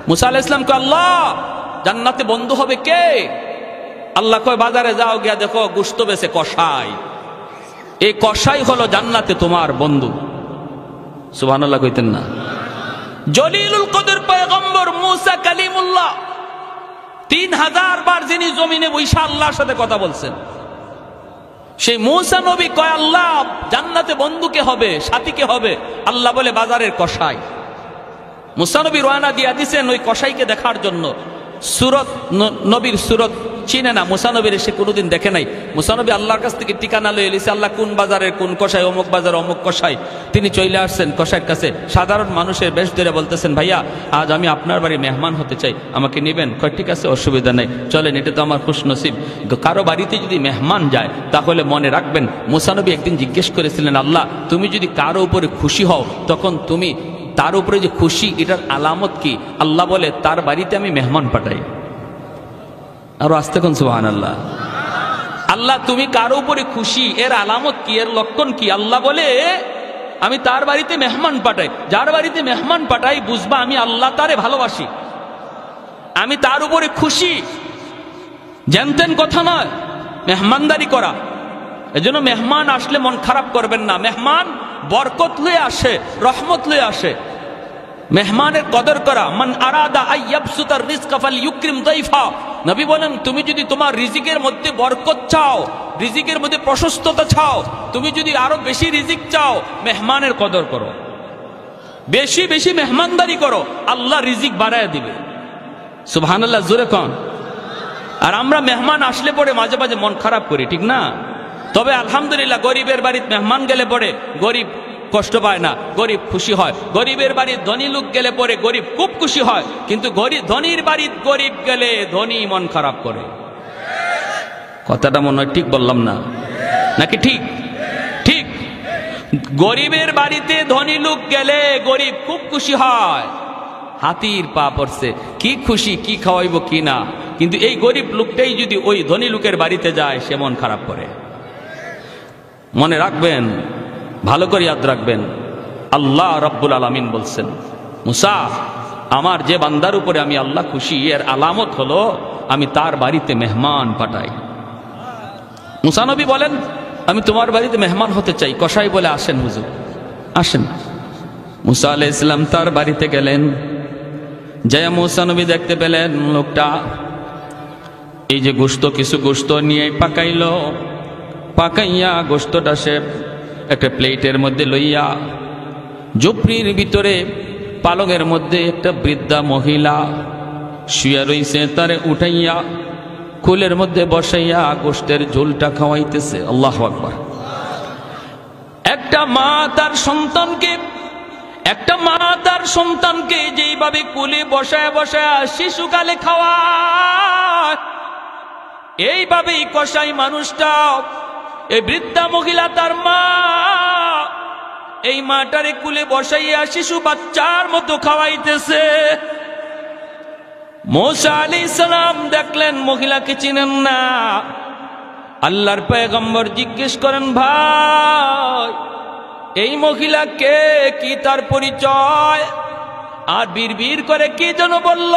মুসা আলাইহিস সালাম কয় আল্লাহ জান্নাতে বন্ধু হবে কে? আল্লাহ কয় বাজারে যাও, গিয়া দেখো গোশত বেচে কসাই, এই কসাই হলো জান্নাতে তোমার বন্ধু। সুবহানাল্লাহ কইতেন না? জলিলুল কদর পয়গম্বর মুসা কালিমুল্লাহ 3000 বার যিনি জমিনে বৈশা আল্লাহর সাথে কথা বলছেন, সেই মুসা নবী কয় আল্লাহ জান্নাতে বন্ধুকে হবে, সাথীকে হবে? আল্লাহ বলে বাজারের কসাই। মুসা নবী রওনা দিয়া দিছেন ওই কসাইকে দেখার জন্য। সুরত নবীর সুরত চিনে না, মুসা নবীর সে কোনোদিন দেখে নাই। মুসা নবী আল্লাহর কাছ থেকে ঠিকানা লয়ে এলিছে, আল্লাহ কোন বাজারের কোন কসাই, অমুক বাজার অমুক কসাই। তিনি চলে আসছেন কসাইয়ের কাছে, সাধারণ মানুষের বেশ ধরে বলতেছেন ভাইয়া আজ আমি আপনার বাড়ি মেহমান হতে চাই, আমাকে নেবেন? কয় ঠিক আছে, অসুবিধা নেই, চলেন, এটা তো আমার খুশনসিব। কারো বাড়িতে যদি মেহমান যায় তাহলে মনে রাখবেন, মুসা নবী একদিন জিজ্ঞেস করেছিলেন আল্লাহ তুমি যদি কারো উপরে খুশি হও তখন তুমি তার উপরে যে খুশি এটার আলামত কি? আল্লাহ বলে তার বাড়িতে আমি মেহমান পাঠাই। আরো আস্তে কোন সুবহানাল্লাহ। আল্লাহ তুমি কারো উপরে খুশি এর আলামত কি, এর লক্ষণ কি? আল্লাহ বলে আমি তার বাড়িতে মেহমান পাঠাই। যার বাড়িতে মেহমান পাঠাই বুঝবা আমি আল্লাহ তারে ভালোবাসি, আমি তার উপরে খুশি। জানতেন কথা নয়, মেহমানদারি করা। এজন্য মেহমান আসলে মন খারাপ করবেন না। মেহমান বরকত লয়ে আসে, রহমত লয়ে আসে। মেহমানের কদর করা। মান আরাদা আইয়াবসুতার রিজকা ফালইউকরিম যায়ফা। নবী বলেন তুমি যদি তোমার রিজিকের মধ্যে বরকত চাও, রিজিকের মধ্যে প্রশস্ততা চাও, তুমি যদি আরো বেশি রিজিক চাও, মেহমানের কদর করো, বেশি বেশি মেহমানদারি করো, আল্লাহ রিজিক বাড়ায় দিবে। সুবহানাল্লাহ জোরে কোন। আর আমরা মেহমান আসলে পরে মাঝে মাঝে মন খারাপ করি, ঠিক না? তবে আলহামদুলিল্লাহ গরিবের বাড়িতে মেহমান গেলে পরে গরিব কষ্ট পায় না, গরিব খুশি হয়। গরিবের বাড়ির ধনী লোক গেলে পরে গরিব খুব খুশি হয়, কিন্তু ধনীর বাড়ির গরিব গেলে ধনী মন খারাপ করে। কথাটা মনে হয় ঠিক বললাম না নাকি? ঠিক ঠিক। গরিবের বাড়িতে ধনী লোক গেলে গরিব খুব খুশি হয়, হাতির পা পড়ছে, কি খুশি, কি খাওয়াইব কি না। কিন্তু এই গরিব লোকটাই যদি ওই ধনী লোকের বাড়িতে যায় সে মন খারাপ করে। মনে রাখবেন, ভালো করে ইয়াদ রাখবেন, আল্লাহ রাব্বুল আলামিন বলছেন মুসা আমার যে বান্দার উপরে আমি আল্লাহ খুশি এর আলামত হলো আমি তার বাড়িতে মেহমান পাঠাই। মুসা নবী বলেন আমি তোমার বাড়িতে মেহমান হতে চাই। কসাই বলে আসেন হুজুর, আসেন। মুসা আলাইহিস সালাম তার বাড়িতে গেলেন। জয়া মুসা নবী দেখতে পেলেন লোকটা এই যে গোশত, কিছু গোশত নিয়ে পাকাইলো, পাকাইয়া গোশতটা সে একটা প্লেটের মধ্যে লইয়া ঝুপড়ির ভিতরে পালঙের মধ্যে একটা বৃদ্ধা মহিলা শুয়ে রইছে, তারে উঠাইয়া কুলের মধ্যে বসাইয়া গোশতের ঝোলটা খাওয়াইতেছে। আল্লাহু আকবার। একটা মা তার সন্তানকে যেইভাবে কুলে বসায় বসায় শিশুকালে খাওয়ায়, এইভাবেই কসাই মানুষটা, এই বৃদ্ধা মহিলা তার মা, এই মাটারে কুলে বসাইয়া শিশু বাচ্চার মতো খাওয়াইতেছে। মুসা আলাইহিস সালাম দেখলেন মহিলাকে চিনেন না। আল্লাহর পয়গম্বর জিজ্ঞেস করেন ভাই এই মহিলা কে, কি তার পরিচয়? আর বিড়বিড় করে কি যেন বলল,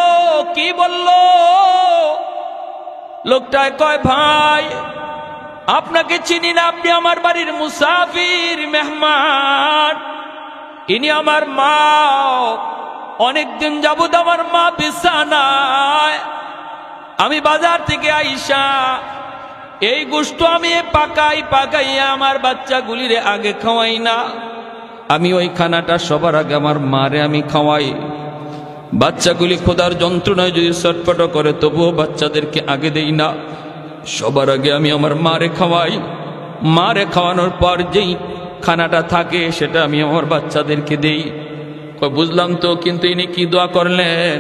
কি বলল? লোকটায় কয় ভাই আপনাকে চিনি না, আপনি আমার বাড়ির মুসাফির, মেহমান। ইনি আমার মা, অনেকদিন যাবত আমার মা বিছানায়, আমি বাজার থেকে আইসা এই গোশত আমি পাকাইয়া আমার বাচ্চাগুলিরে আগে খাওয়াই না, আমি ওই খানাটা সবার আগে আমার মারে আমি খাওয়াই। বাচ্চাগুলি খোদার যন্ত্রণায় যদি ছটফট করে তবুও বাচ্চাদেরকে আগে দেই না, সবার আগে আমি আমার মারে খাওয়াই। মারে খাওয়ানোর পর যেই খানাটা থাকে সেটা আমি আমার বাচ্চাদেরকে দেই। কয় বুঝলাম তো, কিন্তু ইনি কি দোয়া করলেন?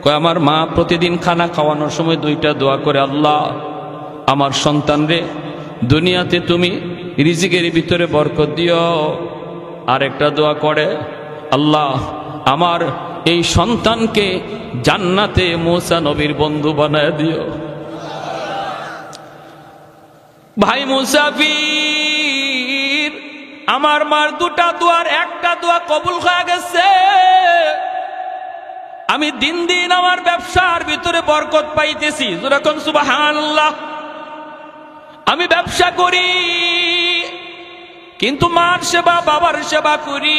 কয় আমার মা প্রতিদিন খানা খাওয়ানোর সময় দুইটা দোয়া করে, আল্লাহ আমার সন্তান রে দুনিয়াতে তুমি রিজিকের ভিতরে বরকত দিও। আর একটা দোয়া করে, আল্লাহ আমার এই সন্তানকে জান্নাতে মুসা নবীর বন্ধু বানায় দিও। ভাই মুসাফির, আমার মার দুটা দোয়ার একটা দোয়া কবুল হয়ে গেছে। আমি দিন দিন আমার ব্যবসার ভিতরে বরকত পাইতেছি। যেরকম সুবহানাল্লাহ। আমি ব্যবসা করি কিন্তু মার সেবা বাবার সেবা করি।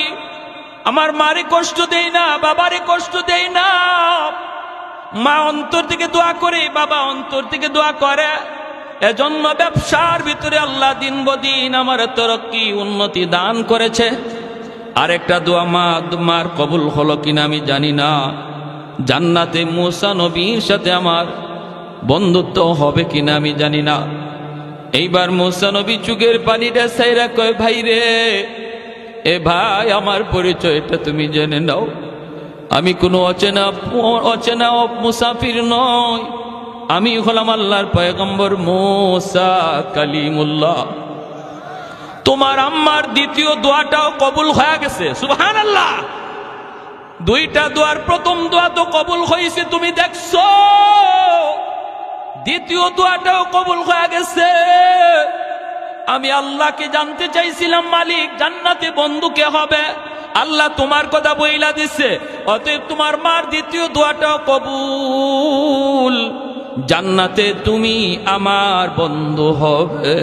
আমার মারে কষ্ট দেই না, বাবারে কষ্ট দেই না। মা অন্তর থেকে দোয়া করে, বাবা অন্তর থেকে দোয়া করে। এজন্য ব্যবসার ভিতরে আল্লাহ দিন বদিন আমার তরক্কি উন্নতি দান করেছে। আরেকটা দোয়া মার কবুল হলো কিনা আমি জানি না। জান্নাতে মুসা নবীর সাথে আমার বন্ধুত্ব হবে কিনা আমি জানি না। এইবার মুসা নবী চোখের পানিটা সাইরা কয়, ভাই রে, এ ভাই, আমার পরিচয়টা তুমি জেনে নাও। আমি কোনো অচেনা মুসাফির নই। আমি হলাম আল্লাহর পয়গম্বর মুসা কালিমুল্লাহ। তোমার আম্মার দ্বিতীয় দোয়াটাও কবুল হয়ে গেছে। সুবহানাল্লাহ। দুইটা দোয়ার প্রথম দোয়া তো কবুল হয়েছে, তুমি দেখছো। দ্বিতীয় দোয়াটাও কবুল হয়ে গেছে। আমি আল্লাহকে জানতে চাইছিলাম, মালিক জান্নাতে বন্ধু কে হবে? আল্লাহ তোমার কথা বইলা দিছে, অতএব তোমার মার দ্বিতীয় দোয়াটাও কবুল। জান্নাতে তুমি আমার বন্ধু হবে।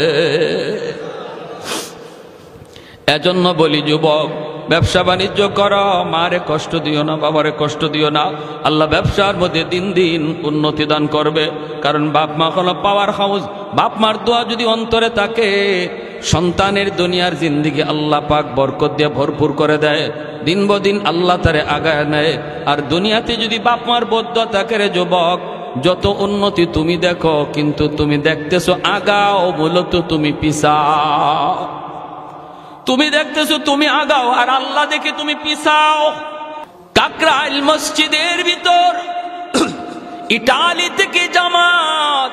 এজন্য বলি যুবক, ব্যবসা বাণিজ্য করো, মারে কষ্ট দিও না, বাবারে কষ্ট দিও না। আল্লাহ ব্যবসার মধ্যে দিন দিন উন্নতি দান করবে। কারণ বাপ মা হলো পাওয়ার হাউস। বাপ মার দোয়া যদি অন্তরে থাকে, সন্তানের দুনিয়ার জিন্দিগি আল্লাহ পাক বরকত দিয়ে ভরপুর করে দেয়। দিন বদিন আল্লাহ তারে আগায় নেয়। আর দুনিয়াতে যদি বাপ মার বদদোয়া থাকে রে যুবক, যত উন্নতি তুমি দেখো, কিন্তু তুমি দেখতেছো আগাও, মূলত তুমি পিছাও। তুমি দেখতেছো তুমি আগাও, আর আল্লাহ দেখে তুমি পিছাও। কাকরাইল মসজিদের ভিতর ইটালি থেকে জামাত,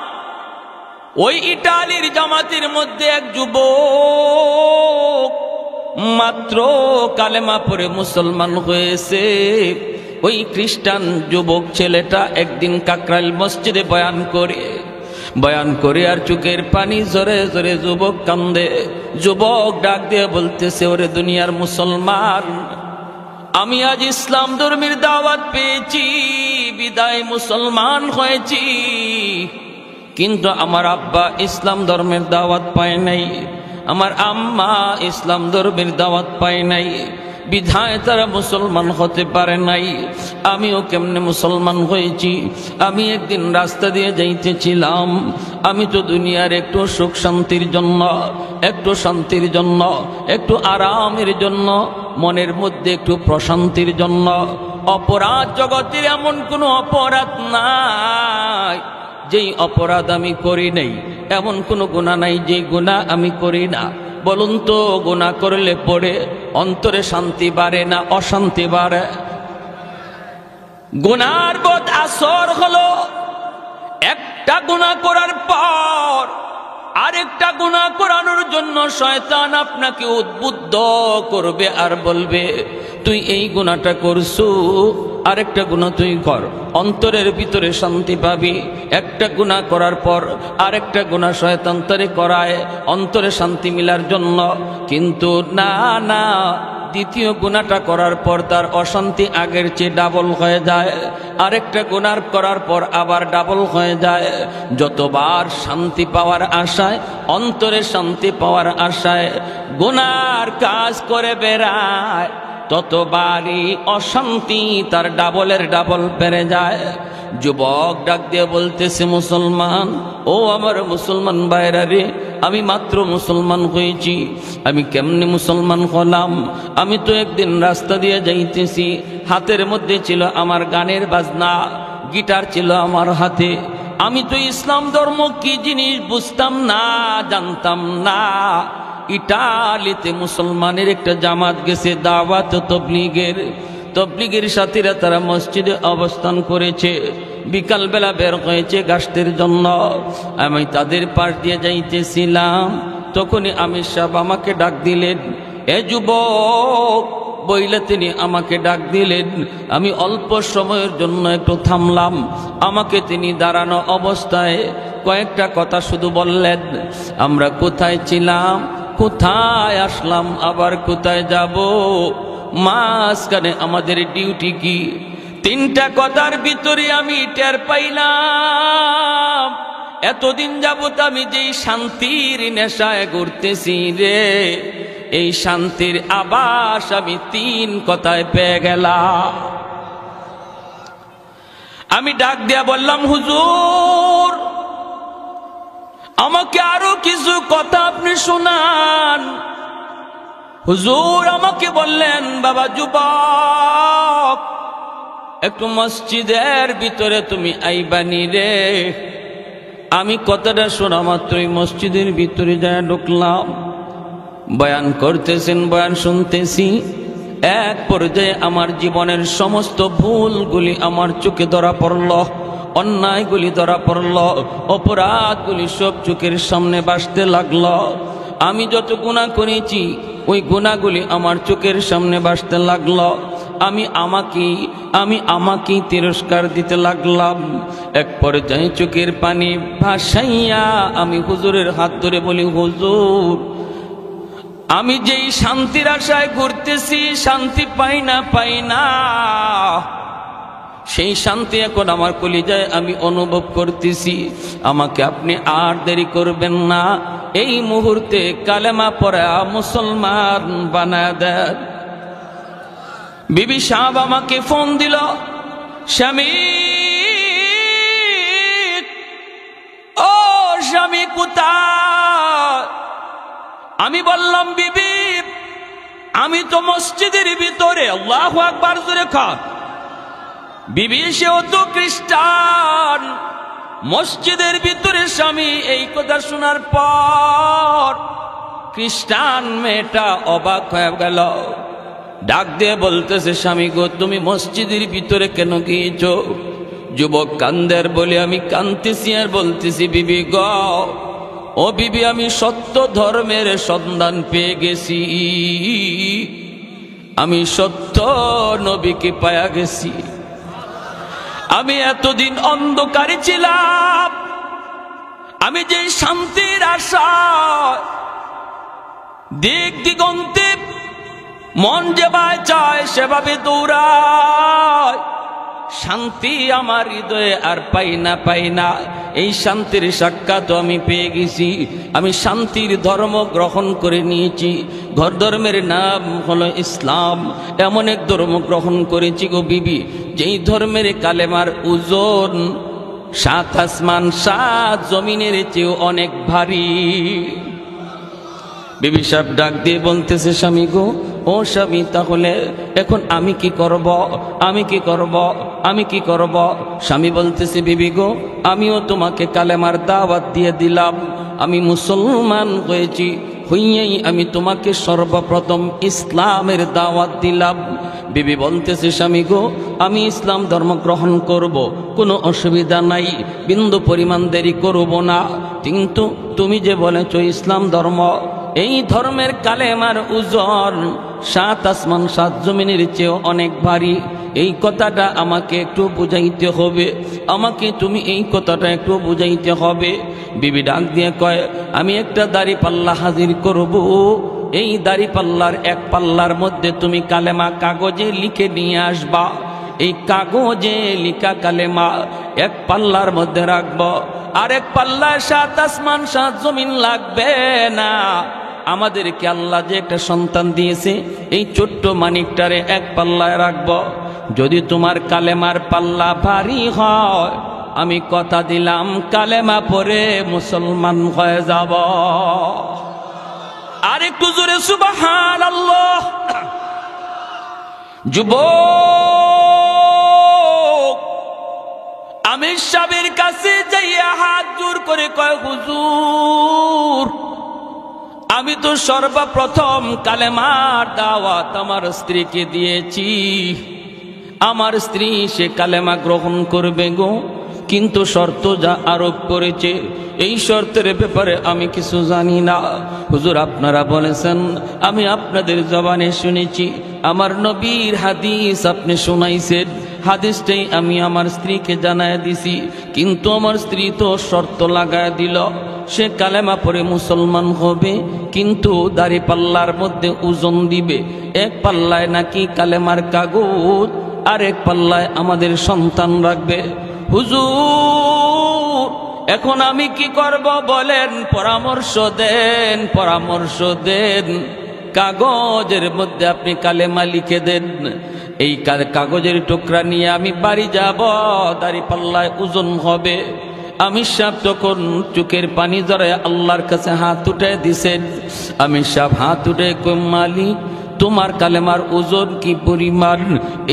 ওই ইটালির জামাতের মধ্যে এক যুবক মাত্র কালেমা পড়ে মুসলমান হয়েছে। ওই খ্রিস্টান যুবক ছেলেটা একদিন কাকরাইল মসজিদে বয়ান করে আর চোখের পানি জোরে জোরে যুবক কান্দে। যুবক ডাক দিয়ে বলতেছে, ওরে দুনিয়ার মুসলমান, আমি আজ ইসলাম ধর্মের দাওয়াত পেয়েছি, বিদায় মুসলমান হয়েছি, কিন্তু আমার আব্বা ইসলাম ধর্মের দাওয়াত পায় নাই, আমার আম্মা ইসলাম ধর্মের দাওয়াত পায় নাই, বিধায় তারা মুসলমান হতে পারে নাই। আমিও কেমনে মুসলমান হয়েছি। আমি একদিন রাস্তা দিয়ে যাইতেছিলাম। আমি তো দুনিয়ার একটু সুখ শান্তির জন্য, একটু শান্তির জন্য, একটু আরামের জন্য, মনের মধ্যে একটু প্রশান্তির জন্য। অপরাধ জগতের এমন কোনো অপরাধ নাই যেই অপরাধ আমি করি নাই, এমন কোনো গুনাহ নাই যেই গুনাহ আমি করি না। বলুন তো, গুনাহ করলে পড়ে অন্তরে শান্তি বাড়ে না অশান্তি বাড়ে? গুনার বদ আসর হলো একটা গুনাহ করার পর আরেকটা গুনাহ করানোর জন্য শয়তান আপনাকে উদ্বুদ্ধ করবে আর বলবে, তুই এই গুনাহটা করছু, আরেকটা গুনাহ তুই কর, অন্তরের ভিতরে শান্তি পাবি। একটা গুনাহ করার পর আরেকটা গুনাহ শয়তান তারে করায় অন্তরে শান্তি মিলার জন্য। কিন্তু না না, দ্বিতীয় গুনাহটা করার পর তার অশান্তি আগের চেয়ে ডাবল হয়ে যায়, আরেকটা গুনাহ করার পর আবার ডাবল হয়ে যায়। যতবার শান্তি পাওয়ার আশায়, অন্তরে শান্তি পাওয়ার আশায় গুনার কাজ করে বেড়ায়, ততবারই অশান্তি তার ডাবলের ডাবল বেড়ে যায়। যুবক ডাক দিয়ে বলতেছে, মুসলমান, ও আমার মুসলমান ভাইরা রে, আমি মাত্র মুসলমান হয়েছি। আমি কেমনে মুসলমান হলাম? আমি তো একদিন রাস্তা দিয়ে যাইতেছি, হাতের মধ্যে ছিল আমার গানের বাজনা, গিটার ছিল আমার হাতে। আমি তো ইসলাম ধর্ম কি জিনিস বুঝতাম না, জানতাম না। ইটালিতে মুসলমানের একটা জামাত গেছে, দাওয়াত তবলিগের সাথীরা তারা মসজিদে অবস্থান করেছে। বিকালবেলা বের হয়েছে গাছতের জন্য। আমি তাদের পাশ দিয়ে যাইতেছিলাম, তখনই আমির সাহেব আমাকে ডাক দিলেন, এ যুবক বইলে তিনি আমাকে ডাক দিলেন। আমি অল্প সময়ের জন্য একটু থামলাম। আমাকে তিনি দাঁড়ানো অবস্থায় কয়েকটা কথা শুধু বললেন, আমরা কোথায় ছিলাম, কোথায় আসলাম, আবার কোথায় যাব, মাঝখানে আমাদের ডিউটি কি? তিনটা কথার ভিতরে আমি টের পাইলাম এতদিন যাবত আমি যেই শান্তির নেশায় ঘুরতেছি রে, এই শান্তির আভাস আমি তিন কথায় পেয়ে গেলাম। আমি ডাক দিয়া বললাম, হুজুর আমাকে আরো কিছু কথা আপনি শোনান। হুজুর আমাকে বললেন, বাবা যুবক, একটু মসজিদের ভিতরে তুমি আইবানি রে। আমি কথাটা শোনা মাত্রই মসজিদের ভিতরে যায় ঢুকলাম। বয়ান করতেছেন, বয়ান শুনতেছি। এক পর্যায়ে আমার জীবনের সমস্ত ভুলগুলি আমার চোখে ধরা পড়ল, অন্যায়গুলি ধরা পড়ল, অপরাধগুলি সব চোখের সামনে ভাসতে লাগলো। আমি যত গুনাহ করেছি ওই গুনাহগুলি আমার চোখের সামনে ভাসতে লাগলো। আমি আমাকেই তিরস্কার দিতে লাগলাম। এক পর্যায়ে চোখের পানি ভাসাইয়া আমি হুজুরের হাত ধরে বলি, হুজুর আমি যেই শান্তির আশায় ঘুরতেছি, শান্তি পাই না, সেই শান্তি এখন আমার কলিজায় আমি অনুভব করতেছি। আমাকে আপনি আর দেরি করবেন না, এই মুহূর্তে কালেমা পড়া মুসলমান বানায় দেন। বিবি সাহেব আমাকে ফোন দিল, স্বামী, ও স্বামী কোথায়? আমি বললাম, বিবি আমি তো মসজিদের ভিতরে। আল্লাহু আকবার জোরে খান। বিবি সেও তো খ্রিস্টান, মসজিদের ভিতরে। স্বামী এই কথা শোনার পর খ্রিস্টান মেয়েটা অবাক হয়ে গেল, ডাক দিয়ে বলতেছে, স্বামী গো তুমি মসজিদের ভিতরে কেন গিয়েছ? যুবক কান্দের বলে আমি কাঁদতেছি আর বলতেছি, বিবি গ, ও বিবি আমি সত্য ধর্মের সন্ধান পেয়ে গেছি, আমি সত্য নবীকে পায়া গেছি। আমি এতদিন অন্ধকারে ছিলাম, আমি যে শান্তির আশা দিক দিগন্তে মন যেভাবে চায় সেভাবে দৌড়ায়, শান্তি আমার হৃদয়ে আর পাই না। এই শান্তির সাক্ষাৎ আমি পেয়ে গেছি। আমি শান্তির ধর্ম গ্রহণ করে নিয়েছি। ঘর ধর্মের নাম হলো ইসলাম। এমন এক ধর্ম গ্রহণ করেছি গো বিবি, যেই ধর্মের কালেমার ওজন 7 আসমান 7 জমিনের চেয়েও অনেক ভারী। বিবি সাহেব ডাক দিয়ে বলতেছে, স্বামী গো, ও স্বামী তাহলে এখন আমি কি করব? স্বামী বলতেছে, বিবি গো আমিও তোমাকে কালেমার দাওয়াত দিয়ে দিলাম। আমি মুসলমান হয়েছি, হইয়াই আমি তোমাকে সর্বপ্রথম ইসলামের দাওয়াত দিলাম। বিবি বলতেছে, স্বামী গো আমি ইসলাম ধর্ম গ্রহণ করব, কোনো অসুবিধা নাই, বিন্দু পরিমাণ দেরি করব না। কিন্তু তুমি যে বলেছ ইসলাম ধর্ম, এই ধর্মের কালেমার ওজন 7 আসমান 7 জমিনের চেয়েও অনেক ভারী। এই কথাটা আমাকে একটু বুঝাইতে হবে, আমাকে তুমি এই কথাটা একটু বুঝাইতে হবে। বিবি ডাক দিয়ে কয়, আমি একটা দাড়ি পাল্লা হাজির করব, এই দাড়ি পাল্লার এক পাল্লার মধ্যে তুমি কালেমা কাগজে লিখে নিয়ে আসবা। এই কাগজে লিখা কালেমা এক পাল্লার মধ্যে রাখবো, আর এক পাল্লায় 7 আসমান 7 জমিন লাগবে না। আমাদেরকে আল্লাহ যে একটা সন্তান দিয়েছে, এই ছোট্ট মানিকটারে এক পাল্লায় রাখবো। যদি তোমার কালেমার পাল্লা ভারী হয়, আমি কথা দিলাম কালেমা পড়ে মুসলমান হয়ে যাব। আর একটু জোরে সুবহানাল্লাহ। যুবক আমির সাহেবের কাছে যাইয়া হাত জোর করে কয়, হুজুর আমি তো সর্বপ্রথম কালেমার দাওয়াত আমার স্ত্রীকে দিয়েছি, আমার স্ত্রী সে কালেমা গ্রহণ করবে গো, কিন্তু শর্ত যা আরোপ করেছে এই শর্তের ব্যাপারে আমি কিছু জানি না। হুজুর আপনারা বলেছেন, আমি আপনাদের জবানে শুনেছি, আমার নবীর হাদিস আপনি শুনাইছেন, হাদিসটাই আমি আমার স্ত্রীকে জানায় দিছি, কিন্তু আমার স্ত্রী তো শর্ত লাগায় দিল, সে কালেমা পড়ে মুসলমান হবে, কিন্তু দাড়ি পাল্লার মধ্যে ওজন দিবে। এক পাল্লায় নাকি কালেমার কাগজ আরেক পাল্লায় আমাদের সন্তান রাখবে। হুজুর এখন আমি কি করব বলেন, পরামর্শ দেন, পরামর্শ দেন। কাগজের মধ্যে আপনি কালেমা লিখে দেন। এই কাগজের টুকরা নিয়ে আমি বাড়ি যাব, দাড়ি পাল্লায় ওজন হবে। আমির সাহেব তখন চোখের পানি জড়ায় আল্লাহর কাছে হাত উঠে দিছেন। আমির সাহেব হাত উঠে কই, মালিক তোমার কালেমার ওজন কি পরিমাণ?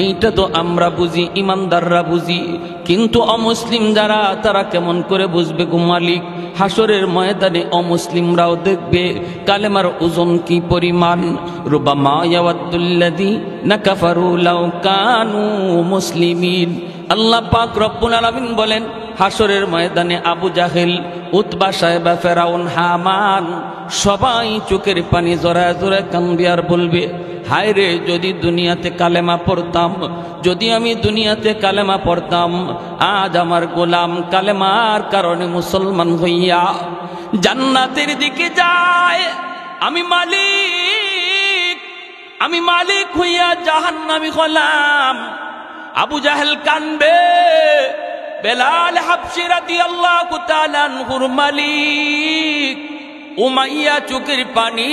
এইটা তো আমরা বুঝি, ইমানদাররা বুঝি, কিন্তু অমুসলিম যারা তারা কেমন করে বুঝবে গো মালিক? হাসরের ময়দানে অমুসলিমরাও দেখবে কালেমার ওজন কি পরিমাণ। রুবামা ইয়াওয়াদুল্লাযীনা কাফারু লাউ কানু মুসলিমিন। আল্লাহ পাক রব্বুল আলামিন বলেন, হাসরের ময়দানে আবু জাহেল, উতবা, সাহেবা, ফেরাউন, হামান সবাই চোখের পানি জড়ায় জড়ায় কাঁদবে আর বলবে, হায় রে যদি দুনিয়াতে কালেমা পড়তাম, যদি আমি দুনিয়াতে কালেমা পড়তাম, আজ আমার গোলাম কালেমার কারণে মুসলমান হইয়া জান্নাতের দিকে যায়। আমি মালিক হইয়া জাহান্নামী হলাম। আবু জাহেল কানবে, বেলাল হাবশী রাদিয়াল্লাহু তাআলা আনহুর মালিক উমাইয়া চোখের পানি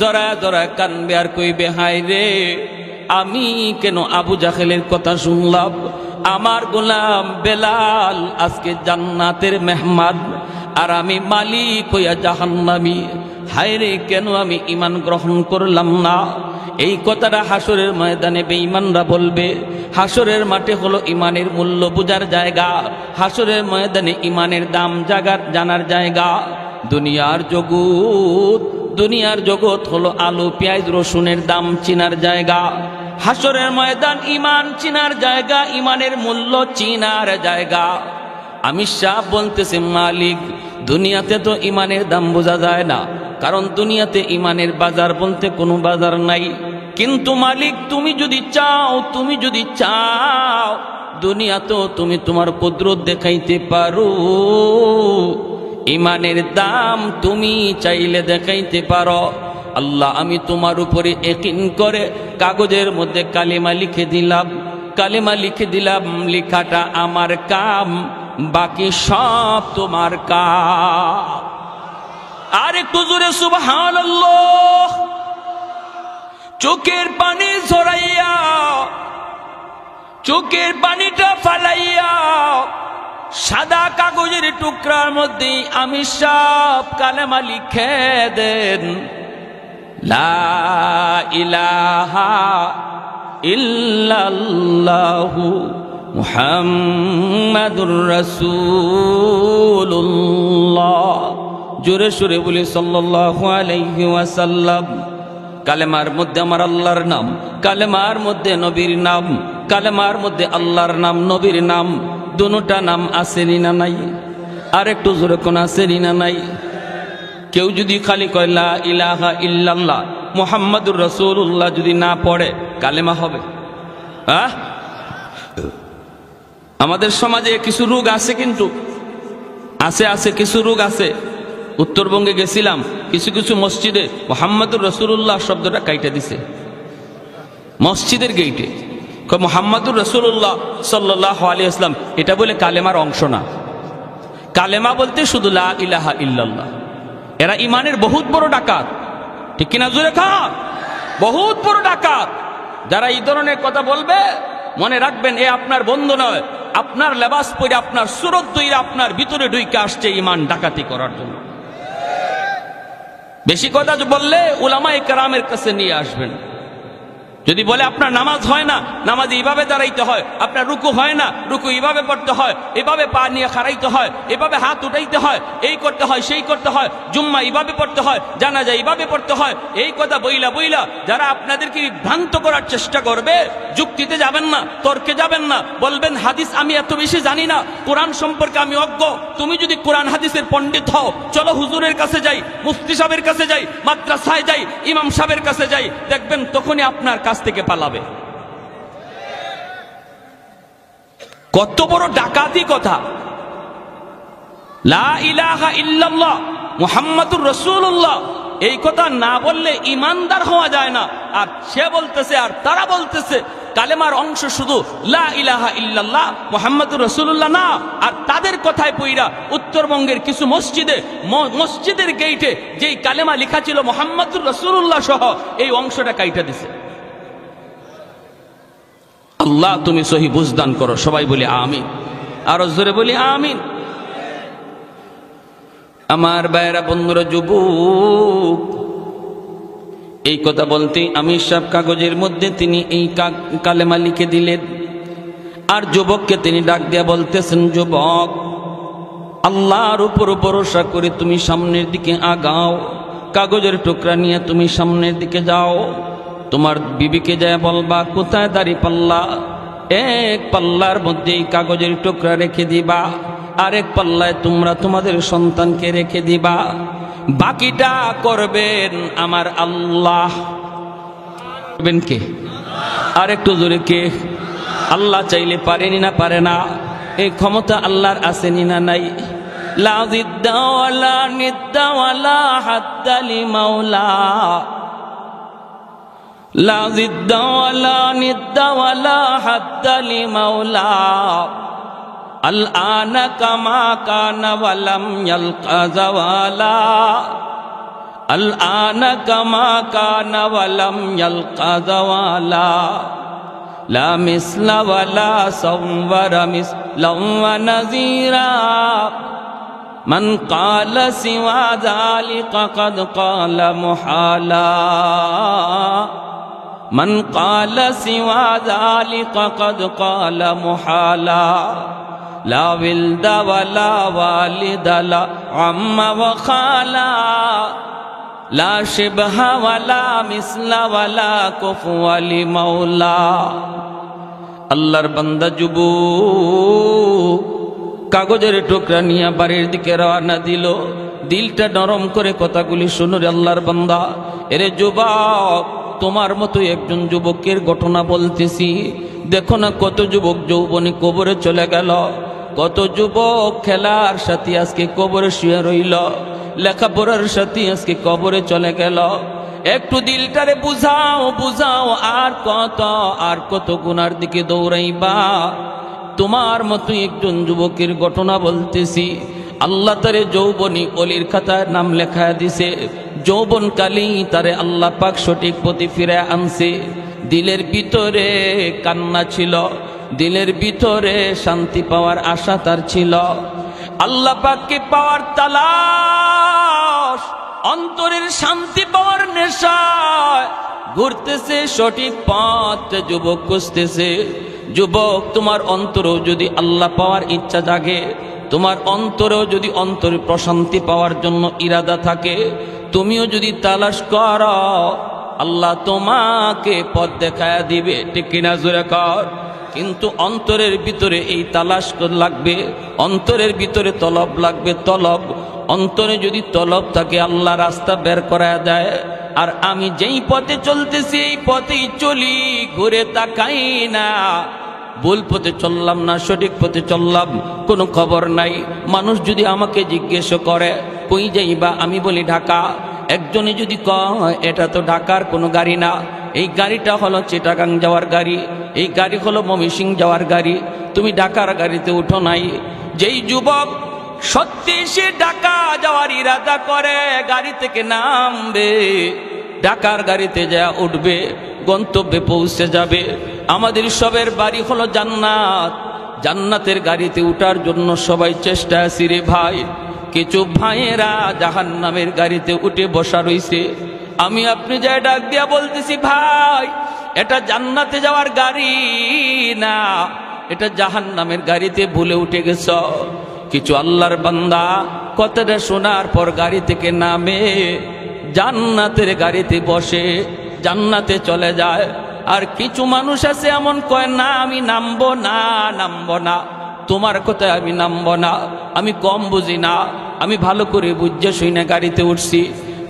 জড়ায় জড়ায় কানবে আর কইবে, হায় রে আমি কেন আবু জাহেলের কথা শুনলাম? আমার গোলাম বেলাল আজকে জান্নাতের মেহমান, আর আমি মালিক হইয়া জাহান্নামী। হায় রে কেন আমি ঈমান গ্রহণ করলাম না? এই কথাটা হাসরের ময়দানে বেঈমানরা বলবে। হাসরের মাঠে হলো ঈমানের মূল্য বোঝার জায়গা, হাসরের ময়দানে ঈমানের দাম জানার জায়গা। দুনিয়ার জগৎ হলো আলু পেঁয়াজ রসুনের দাম চিনার জায়গা। হাসরের ময়দান ঈমান চিনার জায়গা, ঈমানের মূল্য চিনার জায়গা। আমির সাহেব বলতেছে, মালিক দুনিয়াতে তো ঈমানের দাম বোঝা যায় না, কারণ দুনিয়াতে ঈমানের বাজার বলতে কোনো বাজার নাই। কিন্তু মালিক তুমি যদি চাও দুনিয়া তো তুমি তোমার কুদরত দেখাইতে পারো, ঈমানের দাম তুমি চাইলে দেখাইতে পারো। আল্লাহ আমি তোমার উপরে ইয়াকিন করে কাগজের মধ্যে কালেমা লিখে দিলাম, লেখাটা আমার কাম, বাকি সব তোমার কাম। আর একটু জোরে সুবহানাল্লাহ। চোখের পানি ঝরাইয়া, চোখের পানিটা ফালাইয়া সাদা কাগজের টুকরার মধ্যে আমি সব কালেমা লিখে দেন। লা ইলাহা ইল্লাল্লাহু মুহাম্মাদুর রাসূলুল্লাহ। জোরে সোরে বলি সাল্লাল্লাহু আলাইহি ওয়াসাল্লাম। কালেমার মধ্যে আমার আল্লাহর নাম, কালেমার মধ্যে নবীর নাম, কালেমার মধ্যে আল্লাহর নাম নবীর নাম, দুটোটা নাম আছে না নাই? আর একটু জোরে কোন আছে না নাই? কেউ যদি খালি কয় লা ইলাহা ইল্লাল্লাহ মুহাম্মাদুর রাসূলুল্লাহ যদি না পড়ে কালেমা হবে? আমাদের সমাজে কিছু রোগ আছে, কিন্তু আছে কিছু রোগ আছে। উত্তরবঙ্গে গেছিলাম, কিছু মসজিদে মুহাম্মাদুর রাসূলুল্লাহ শব্দটা কাইটা দিছে মসজিদের গেইটে। মুহাম্মাদুর রাসূলুল্লাহ সাল্লাল্লাহু আলাইহি ওয়াসাল্লাম এটা বলে কালেমার অংশ না। কালেমা বলতে শুধু লা ইলাহা ইল্লাল্লাহ। এরা ইমানের বহুত বড় ডাকাত, ঠিক কিনা জোরে খান? বহুত বড় ডাকাত। যারা এই ধরনের কথা বলবে মনে রাখবেন, এ আপনার বন্ধু নয়, আপনার লেবাস পরে আপনার সুরত দইরা আপনার ভিতরে ঢুইকে আসছে ইমান ডাকাতি করার জন্য। বেশি কথা বললে উলামায়ে কেরামের কাছে নিয়ে আসবেন। যদি বলে আপনার নামাজ হয় না, নামাজ এইভাবে দাঁড়াইতে হয়, আপনার রুকু হয় না, রুকু এইভাবে পড়তে হয়, এভাবে পা নিয়ে খাড়াইতে হয়, এভাবে হাত উঠাইতে হয়, এই করতে হয় সেই করতে হয়, জুম্মা এইভাবে পড়তে হয়, জানাজা এইভাবে পড়তে হয়, এই কথা বইলা যারা আপনাদেরকে ভ্রান্ত করার চেষ্টা করবে, যুক্তিতে যাবেন না, তর্কে যাবেন না, বলবেন হাদিস আমি এত বেশি জানি না, কোরআন সম্পর্কে আমি অজ্ঞ। তুমি যদি কোরআন হাদিসের পণ্ডিত হও, চলো হুজুরের কাছে যাই, মুফতি সাহেবের কাছে যাই, মাদ্রাসায় যাই, ইমাম সাহেবের কাছে যাই, দেখবেন তখনই আপনার কাছ থেকে পালাবে। কত বড় ডাকাতি কথা! লা ইলাহা ইল্লাল্লাহ মুহাম্মাদুর রাসূলুল্লাহ, এই কথা না বললে ইমানদার হওয়া যায় না। আর সে বলতেছে আর তারা বলতেছে কালেমার অংশ শুধু লা ইলাহা ইল্লাল্লাহ মুহাম্মাদুর রাসূলুল্লাহ না, আর তাদের কথায় পইরা উত্তরবঙ্গের কিছু মসজিদের গেইটে যেই কালেমা লেখা ছিল মুহাম্মাদুর রাসূলুল্লাহ সহ এই অংশটা কাইটা দিছে। আল্লাহ তুমি সহি বুঝদান করো, সবাই বলি আমিন, আরো জোরে বলি আমিন। আমার ভাইয়েরা, বন্ধুরা, যুবক, এই কথা বলতে আমি সব কাগজের মধ্যে তিনি এই কালেমা লিখে দিলেন। আর যুবককে তিনি ডাক দিয়া বলতেছেন, যুবক, আল্লাহর উপর ভরসা করে তুমি সামনের দিকে আগাও, কাগজের টুকরা নিয়ে তুমি সামনের দিকে যাও। তোমার বিবিকে যায় বলবা কোথায় দাঁড়িয়ে পাল্লা, এক পাল্লার মধ্যে এই কাগজের টুকরা রেখে দিবা, আরেক পাল্লায় তোমরা তোমাদের সন্তানকে রেখে দিবা, বাকিটা করবেন আমার আল্লাহ। করবেন কে? আর একটু জোরে কে? আল্লাহ চাইলে পারেনি না পারে না? এই ক্ষমতা আল্লাহর আসেনি না নাই? লা জিদ্দা ওয়ালা নিদ্দা ওয়ালা হাদ্দা লিমাওলা, লা জিদ্দা ওয়ালা নিদ্দা ওয়ালা হাদ্দা লিমাওলা, আল আনা কামা কানা ওয়ালাম ইয়ালকা জাওয়ালা, আল আনা কামা কানা ওয়ালাম ইয়ালকা জাওয়ালা, লা মিসলা ওয়ালা সাওয়ারা মিসলাম ওয়া নাযীরা, মান ক্বালা সিওয়া যালিকা ক্বাদ ক্বালা মুহালা, মান ক্বালা সিওয়া যালিকা ক্বাদ ক্বালা মুহালা, লা ওয়ালদা ওয়ালা ওয়ালিদা লা আম্মা ওয়া খালা, লা শিবহা ওয়ালা মিসলা ওয়ালা কুফুয়া লিমাওলা। আল্লাহর বান্দা যুবক কাগজের টুকরা নিয়ে বাড়ির দিকে রওনা দিল। দিলটা নরম করে কথাগুলি শুনো রে আল্লাহর বান্দা। এরে যুবক, তোমার মতো একজন যুবকের ঘটনা বলতেছি। দেখো না কত যুবক যৌবনে কবরে চলে গেল, কত যুবক খেলার সাথে আজকে কবরে শুয়ে রইল, লেখাপড়ার সাথে আজকে কবরে চলে গেল। একটু দিলটারে বুঝাও বুঝাও, আর কত গুনার দিকে দৌড়াইবা। তোমার মতো একজন যুবকের ঘটনা বলতেছি। আল্লাহ তারে যৌবনী অলির খাতায় নাম লেখা দিছে। যৌবন কালেই তারে আল্লাহ পাক সঠিক পথে ফিরে আনছে। দিলের ভিতরে কান্না ছিল, দিলের ভিতরে শান্তি পাওয়ার আশা তার ছিল। আল্লাহ পাককে পাওয়ার তালাশ, অন্তরের শান্তি পাওয়ার নেশায় ঘুরতেছে সঠিক পথ যুবক খুঁজতেছে। যুবক, তোমার অন্তরেও যদি আল্লাহ পাওয়ার ইচ্ছা জাগে, তোমার অন্তরেও যদি অন্তরে প্রশান্তি পাওয়ার জন্য ইরাদা থাকে, তুমিও যদি তালাশ করো, আল্লাহ তোমাকে পথ দেখায়া দিবে। ঠিক কিনা জোরে কর। কিন্তু অন্তরের ভিতরে এই তালাশ লাগবে, অন্তরের ভিতরে তলব লাগবে, তলব। অন্তরে যদি তলব থাকে আল্লাহ রাস্তা বের করা দেয়। আর আমি যেই পথে চলতেছি এই পথেই চলি, ঘুরে তাকাই না। ভুল পথে চললাম না সঠিক পথে চললাম, কোনো খবর নাই। মানুষ যদি আমাকে জিজ্ঞেস করে কই যাইবা, আমি বলি ঢাকা। একজনে যদি কয় এটা তো ঢাকার কোনো গাড়ি না, এই গাড়িটা হলো চিটাগাং যাওয়ার গাড়ি, এই গাড়ি হলো ময়মনসিংহ যাওয়ার গাড়ি, তুমি ঢাকার গাড়িতে উঠো নাই। যেই যুবক সত্যি সে ঢাকা যাওয়ার ইরাদা করে, গাড়ি থেকে নামবে, ঢাকার গাড়িতে যা উঠবে, গন্তব্যে পৌঁছে যাবে। আমাদের সবের বাড়ি হলো জান্নাত, জান্নাতের গাড়িতে উঠার জন্য সবাই চেষ্টা আছি রে ভাই। কিছু ভাইয়েরা জাহান্নামের গাড়িতে উঠে বসা রইছে। আমি আপনি যাই ডাক দিয়া বলতেছি, ভাই এটা জান্নাতে যাওয়ার গাড়ি না, এটা জাহান্নামের গাড়িতে ভুলে উঠে গেছ। কিছু আল্লাহর বান্দা কথাটা শোনার পর গাড়ি থেকে নামে, জান্নাতের গাড়িতে বসে জান্নাতে চলে যায়। আর কিছু মানুষ আছে এমন কয়, না আমি নামবো না, নামবো না, তোমার কথায় আমি নামবো না, আমি কম বুঝি না, আমি ভালো করে বুঝে শুনে গাড়িতে উঠছি,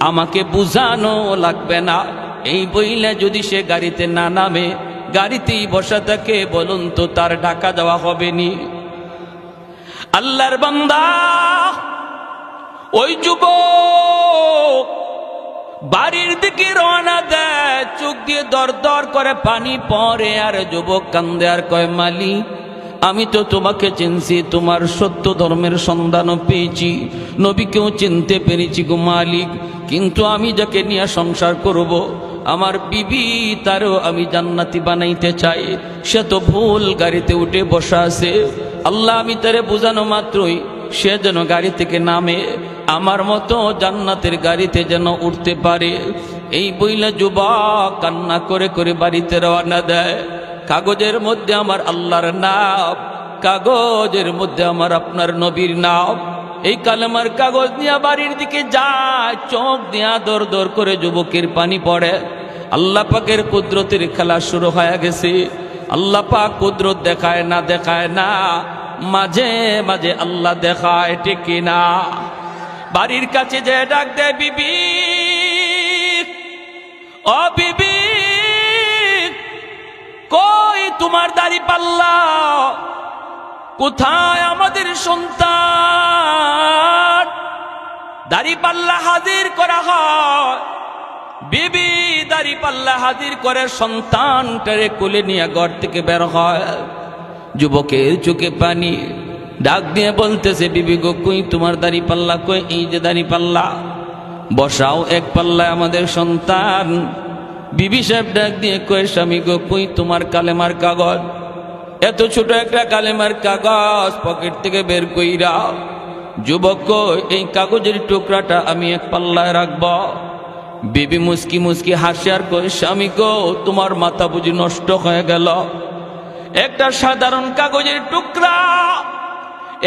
আমাকে বুঝানো লাগবে না। এই বইলে যদি সে গাড়িতে না নামে, গাড়িতেই বসা থাকে, বলুন তো তার ঢাকা যাওয়া হবে নি? আল্লাহর বান্দা, ওই যুবক বাড়ির দিকে রওনা দেয়, চোখ দিয়ে দর দর করে পানি পড়ে। আর যুবক কান্দে আর কয়, মালিক আমি তো তোমাকে চিনছি, তোমার সত্য ধর্মের সন্ধানও পেয়েছি, নবীকেও চিনতে পেরেছি গো মালিক, কিন্তু আমি যাকে নিয়ে সংসার করব, আমার বিবি, তারও আমি জান্নাতি বানাইতে চাই। সে তো ভুল গাড়িতে উঠে বসা আছে। আল্লাহ আমি তারে বোঝানো মাত্রই সে যেন গাড়ি থেকে নামে, আমার মতো জান্নাতের গাড়িতে যেন উঠতে পারে। এই বইলা যুবক কান্না করে করে বাড়িতে রওনা দেয়। কাগজের মধ্যে আমার আল্লাহর নাম, কাগজের মধ্যে আমার আপনার নবীর নাম। এই কালেমার কাগজ নিয়ে বাড়ির দিকে যায়, চোখ দিয়া দর দর করে যুবকের পানি পড়ে। আল্লাহ পাকের কুদরতের খেলা শুরু হয়ে গেছে। আল্লাহ পাক কুদরত দেখায় না, মাঝে মাঝে আল্লাহ দেখায়, ঠিক না? বাড়ির কাছে যে ডাক দেয়, বিবি, ও বিবি, কই তোমার দাড়ি পাল্লা? কোথায় আমাদের সন্তান? দাড়ি পাল্লা হাজির করা হয়। বিবি দাড়ি পাল্লা হাজির করে সন্তানটারে কোলে নিয়ে ঘর থেকে বের হয়। যুবকের চোখে পানি, ডাক দিয়ে বলতেছে, বিবি গো, কই তোমার দাড়ি পাল্লা? কই এই যে দাড়ি পাল্লা, বসাও এক পাল্লায় আমাদের সন্তান। বিবি সাহেব ডাক দিয়ে কয়, স্বামী গো, কই তোমার কালেমার কাগজ? এত ছোট একটা কালেমার কাগজ পকেট থেকে বের কইরা। যুবক কই, এই কাগজের টুকরাটা আমি এক পাল্লায় রাখব। বিবি মুস্কি মুস্কি হাসি আর কই, স্বামী গো, তোমার মাথা বুঝি নষ্ট হয়ে গেল? একটা সাধারণ কাগজের টুকরা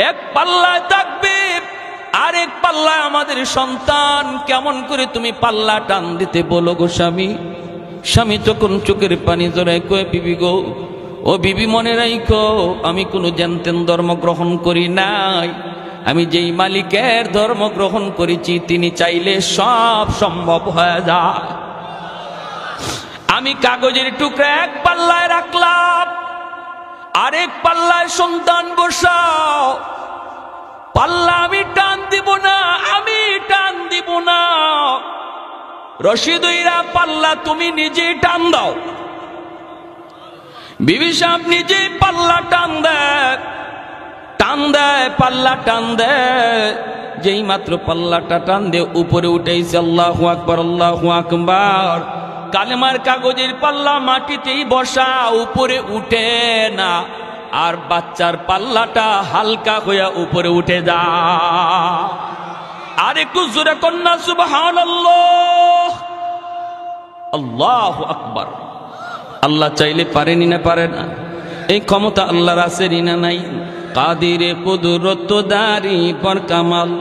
এক পাল্লায় থাকবে, আর এক পাল্লায় আমাদের সন্তান, কেমন করে তুমি পাল্লা টান দিতে বলো গো স্বামী? স্বামী তখন চোখের পানি জড়ায় কয়ে, বিবি গো, ও বিবি, মনে রাখো, আমি কোনো জ্ঞানতেন ধর্ম গ্রহণ করি নাই। আমি যেই মালিকের ধর্ম গ্রহণ করেছি, তিনি চাইলে সব সম্ভব হয়ে যায়। আমি কাগজের টুকরা এক পাল্লায় রাখলাম, আরেক পাল্লায় সন্তান বসাও। পাল্লা আমি টান দিব না, আমি টান দিব না। রশিদইরা পাল্লা তুমি নিজে টান দাও। বিবি সাহেব নিজে পাল্লা টান দেয়, পাল্লা টান দেয়। যেই মাত্র পাল্লাটা টান দিয়ে উপরে উঠেছে, আল্লাহু আকবার, আল্লাহু আকবার। কালেমার কাগজের পাল্লা মাটিতেই বসা, উপরে উঠে না। আর বাচ্চার পাল্লাটা হালকা হইয়া উপরে উঠে যায়। আর একটু জোরে কন্যা সুবহানাল্লাহ, আল্লাহু আকবার। আল্লাহ চাইলে পারেনি না পারে না? এই ক্ষমতা আল্লাহর আছে না নাই? কাদিরে কুদরত দারি বর কামাল,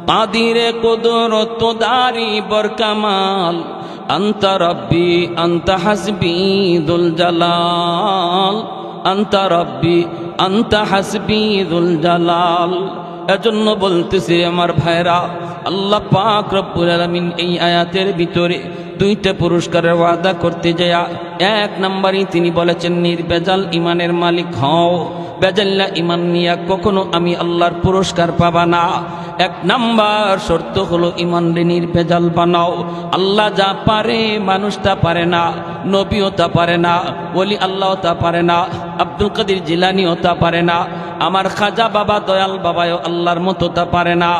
কাদিরে কুদরত দারি বর কামাল। আনতা রব্বি আনতা হাসবি দুল জালাল, আনতা রব্বি আনতা হাসবি দুল জালাল। এজন্য বলতেছি আমার ভাইরা, আল্লাহ পাক রব্বুল আলামিন এই আয়াতের ভিতরে দুইটা পুরস্কারের ওয়াদা করতে যায়। এক নম্বরই তিনি বলেছেন, নির্বেজাল ইমানের মালিক হও। বেজাল্লা ইমান নিয়া কখনো আমি আল্লাহর পুরস্কার পাবা না। এক নাম্বার শর্ত হলো ইমান রে নির্বেজাল বানাও। আল্লাহ যা পারে মানুষ তা পারে না, নবীও তা পারে না, ওলি আল্লাহ তা পারে না, আব্দুল কাদের জিলানিও তা পারে না, আমার খাজা বাবা দয়াল বাবাও আল্লাহর মতো তা পারে না।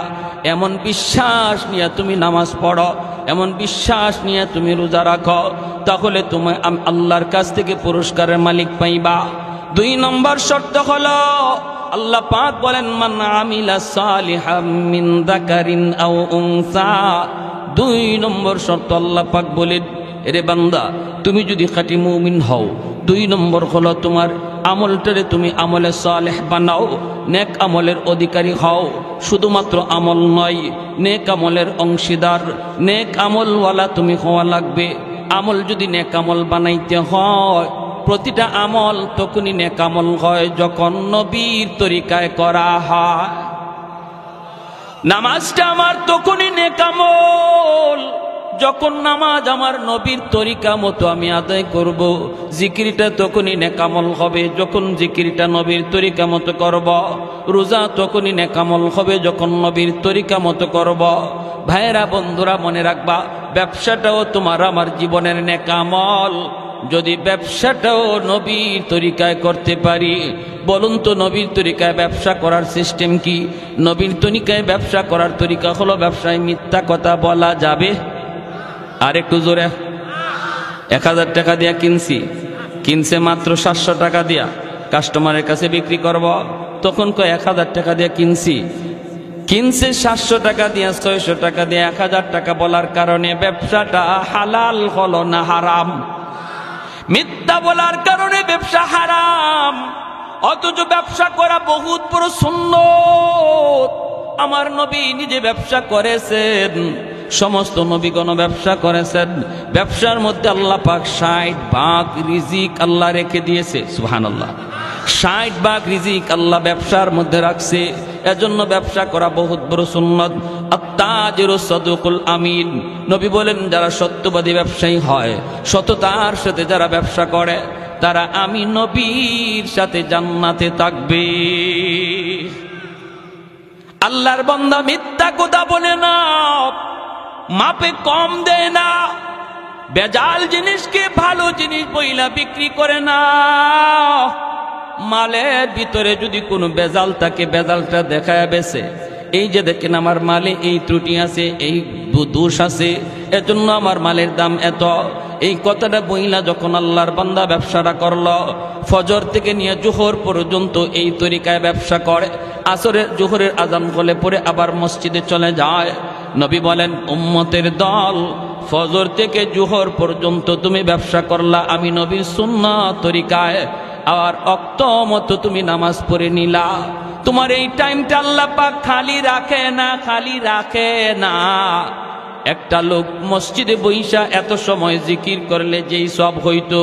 এমন বিশ্বাস নিয়ে তুমি নামাজ পড়ো, এমন বিশ্বাস নিয়ে তুমি রোজা রাখো, তাহলে তুমি আল্লাহর কাছ থেকে পুরস্কারের মালিক পাইবা। দুই নম্বর শর্ত হলো, আল্লাহ পাক বলেন, মান আমিলা সালিহাম মিন যাকারিন আও উনসা। দুই নম্বর শর্ত আল্লাহ পাক বলেন, এরে বান্দা, তুমি যদি খাঁটি মুমিন হও, দুই নম্বর হলো তোমার আমলটারে তুমি আমলে সালেহ বানাও, নেক আমলের অধিকারী হও। শুধুমাত্র আমল নয়, নেক আমলের অংশীদার, নেক আমলওয়ালা তুমি হওয়া লাগবে। আমল যদি নেক আমল বানাইতে হয়, প্রতিটা আমল তখনই নেক আমল হয় যখন নবীর তরিকায় করা হয়। নামাজটা আমার তখনই নেক আমল যখন নামাজ আমার নবীর তরিকা মতো আমি আদায় করব। জিকিরটা তখনই নেক আমল হবে যখন জিকিরটা নবীর তরিকা মতো করব। রোজা তখনই নেক আমল হবে যখন নবীর তরিকা মতো করব। ভাইয়েরা বন্ধুরা মনে রাখবা, ব্যবসাটাও তোমার আমার জীবনের নেক আমল। যদি ব্যবসাটাও নবীর তরিকায় করতে পারি, বলুন তো নবীর তরিকায় ব্যবসা করার সিস্টেম কি? নবীর তরিকায় ব্যবসা করার তরিকা হলো ব্যবসায় মিথ্যা কথা বলা যাবে। আর একটু জোরে। 1000 টাকা দিয়া কিনছে মাত্র 700 টাকা দিয়া, কাস্টমারের কাছে বিক্রি করব, তখন কয় 1000 টাকা দিয়া কিনছে 700 টাকা দিয়া, 600 টাকা দিয়া, 1000 টাকা বলার কারণে ব্যবসাটা হালাল হলো না হারাম? মিথ্যা বলার কারণে ব্যবসা হারাম। অথচ ব্যবসা করা বহুত বড় সুন্নত। আমার নবী নিজে ব্যবসা করেছেন, সমস্ত নবীগণ ব্যবসা করেছেন। ব্যবসার মধ্যে আল্লাহ পাক 60 ভাগ রিজিক আল্লাহ রেখে দিয়েছে। সুবহানাল্লাহ, 60 ভাগ রিজিক আল্লাহ ব্যবসার মধ্যে রাখছে। এজন্য ব্যবসা করা বহুত বড় সুন্নত। আত-তাজিরু সাদুকুল আমিন, নবী বলেন যারা সত্যবাদী ব্যবসায়ী হয়, সততার সাথে যারা ব্যবসা করে, তারা আমি নবীর সাথে জান্নাতে থাকবে। আল্লাহর বান্দা মিথ্যা কথা বলে না, মাপে কম দেয় না, বেজাল জিনিসকে ভালো জিনিস বইলা বিক্রি করে না। মালের ভিতরে যদি কোনো বেজাল থাকে, বেজালটা দেখায় বেছে, এই যে দেখেন আমার মালে এই ত্রুটি আছে, এই দোষ আছে, এজন্য আমার মালের দাম এত। এই কথাটা বইলা যখন আল্লাহর বান্দা ব্যবসাটা করলো, ফজর থেকে নিয়ে জোহর পর্যন্ত এই তরিকায় ব্যবসা করে, আসরের জোহরের আজান হলে পরে আবার মসজিদে চলে যায়। নবী বলেন উম্মতের দল, ফজর থেকে জোহর পর্যন্ত তুমি ব্যবসা করলা আমি নবীর সুন্নাত তরিকায়, আর অক্ত মতো তুমি নামাজ পড়ে নিলা, তোমার এই টাইমটা আল্লাহ পাক খালি রাখে না। একটা লোক মসজিদে বইসা এত সময় জিকির করলে যেই সব হইতো,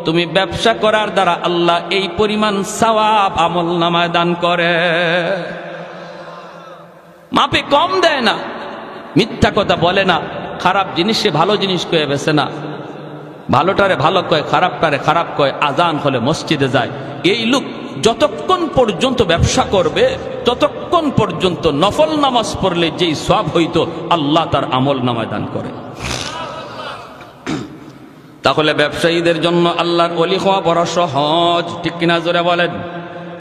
তুমি ব্যবসা করার দ্বারা আল্লাহ এই পরিমাণ সওয়াব আমল নামায় দান করে। মাপে কম দেয় না, মিথ্যা কথা বলে না, খারাপ জিনিসে ভালো জিনিস কয়ে বেছে না, ভালোটারে ভালো কয়, খারাপটারে খারাপ কয়। আজান হলে মসজিদে যায়। এই লোক যতক্ষণ পর্যন্ত ব্যবসা করবে, ততক্ষণ পর্যন্ত নফল নামাজ পড়লে যেই সওয়াব হইতো আল্লাহ তার আমল নামায় দান করে। তাহলে ব্যবসায়ীদের জন্য আল্লাহর ওলি হওয়া বড় সহজ, ঠিক কিনা জোরে বলেন?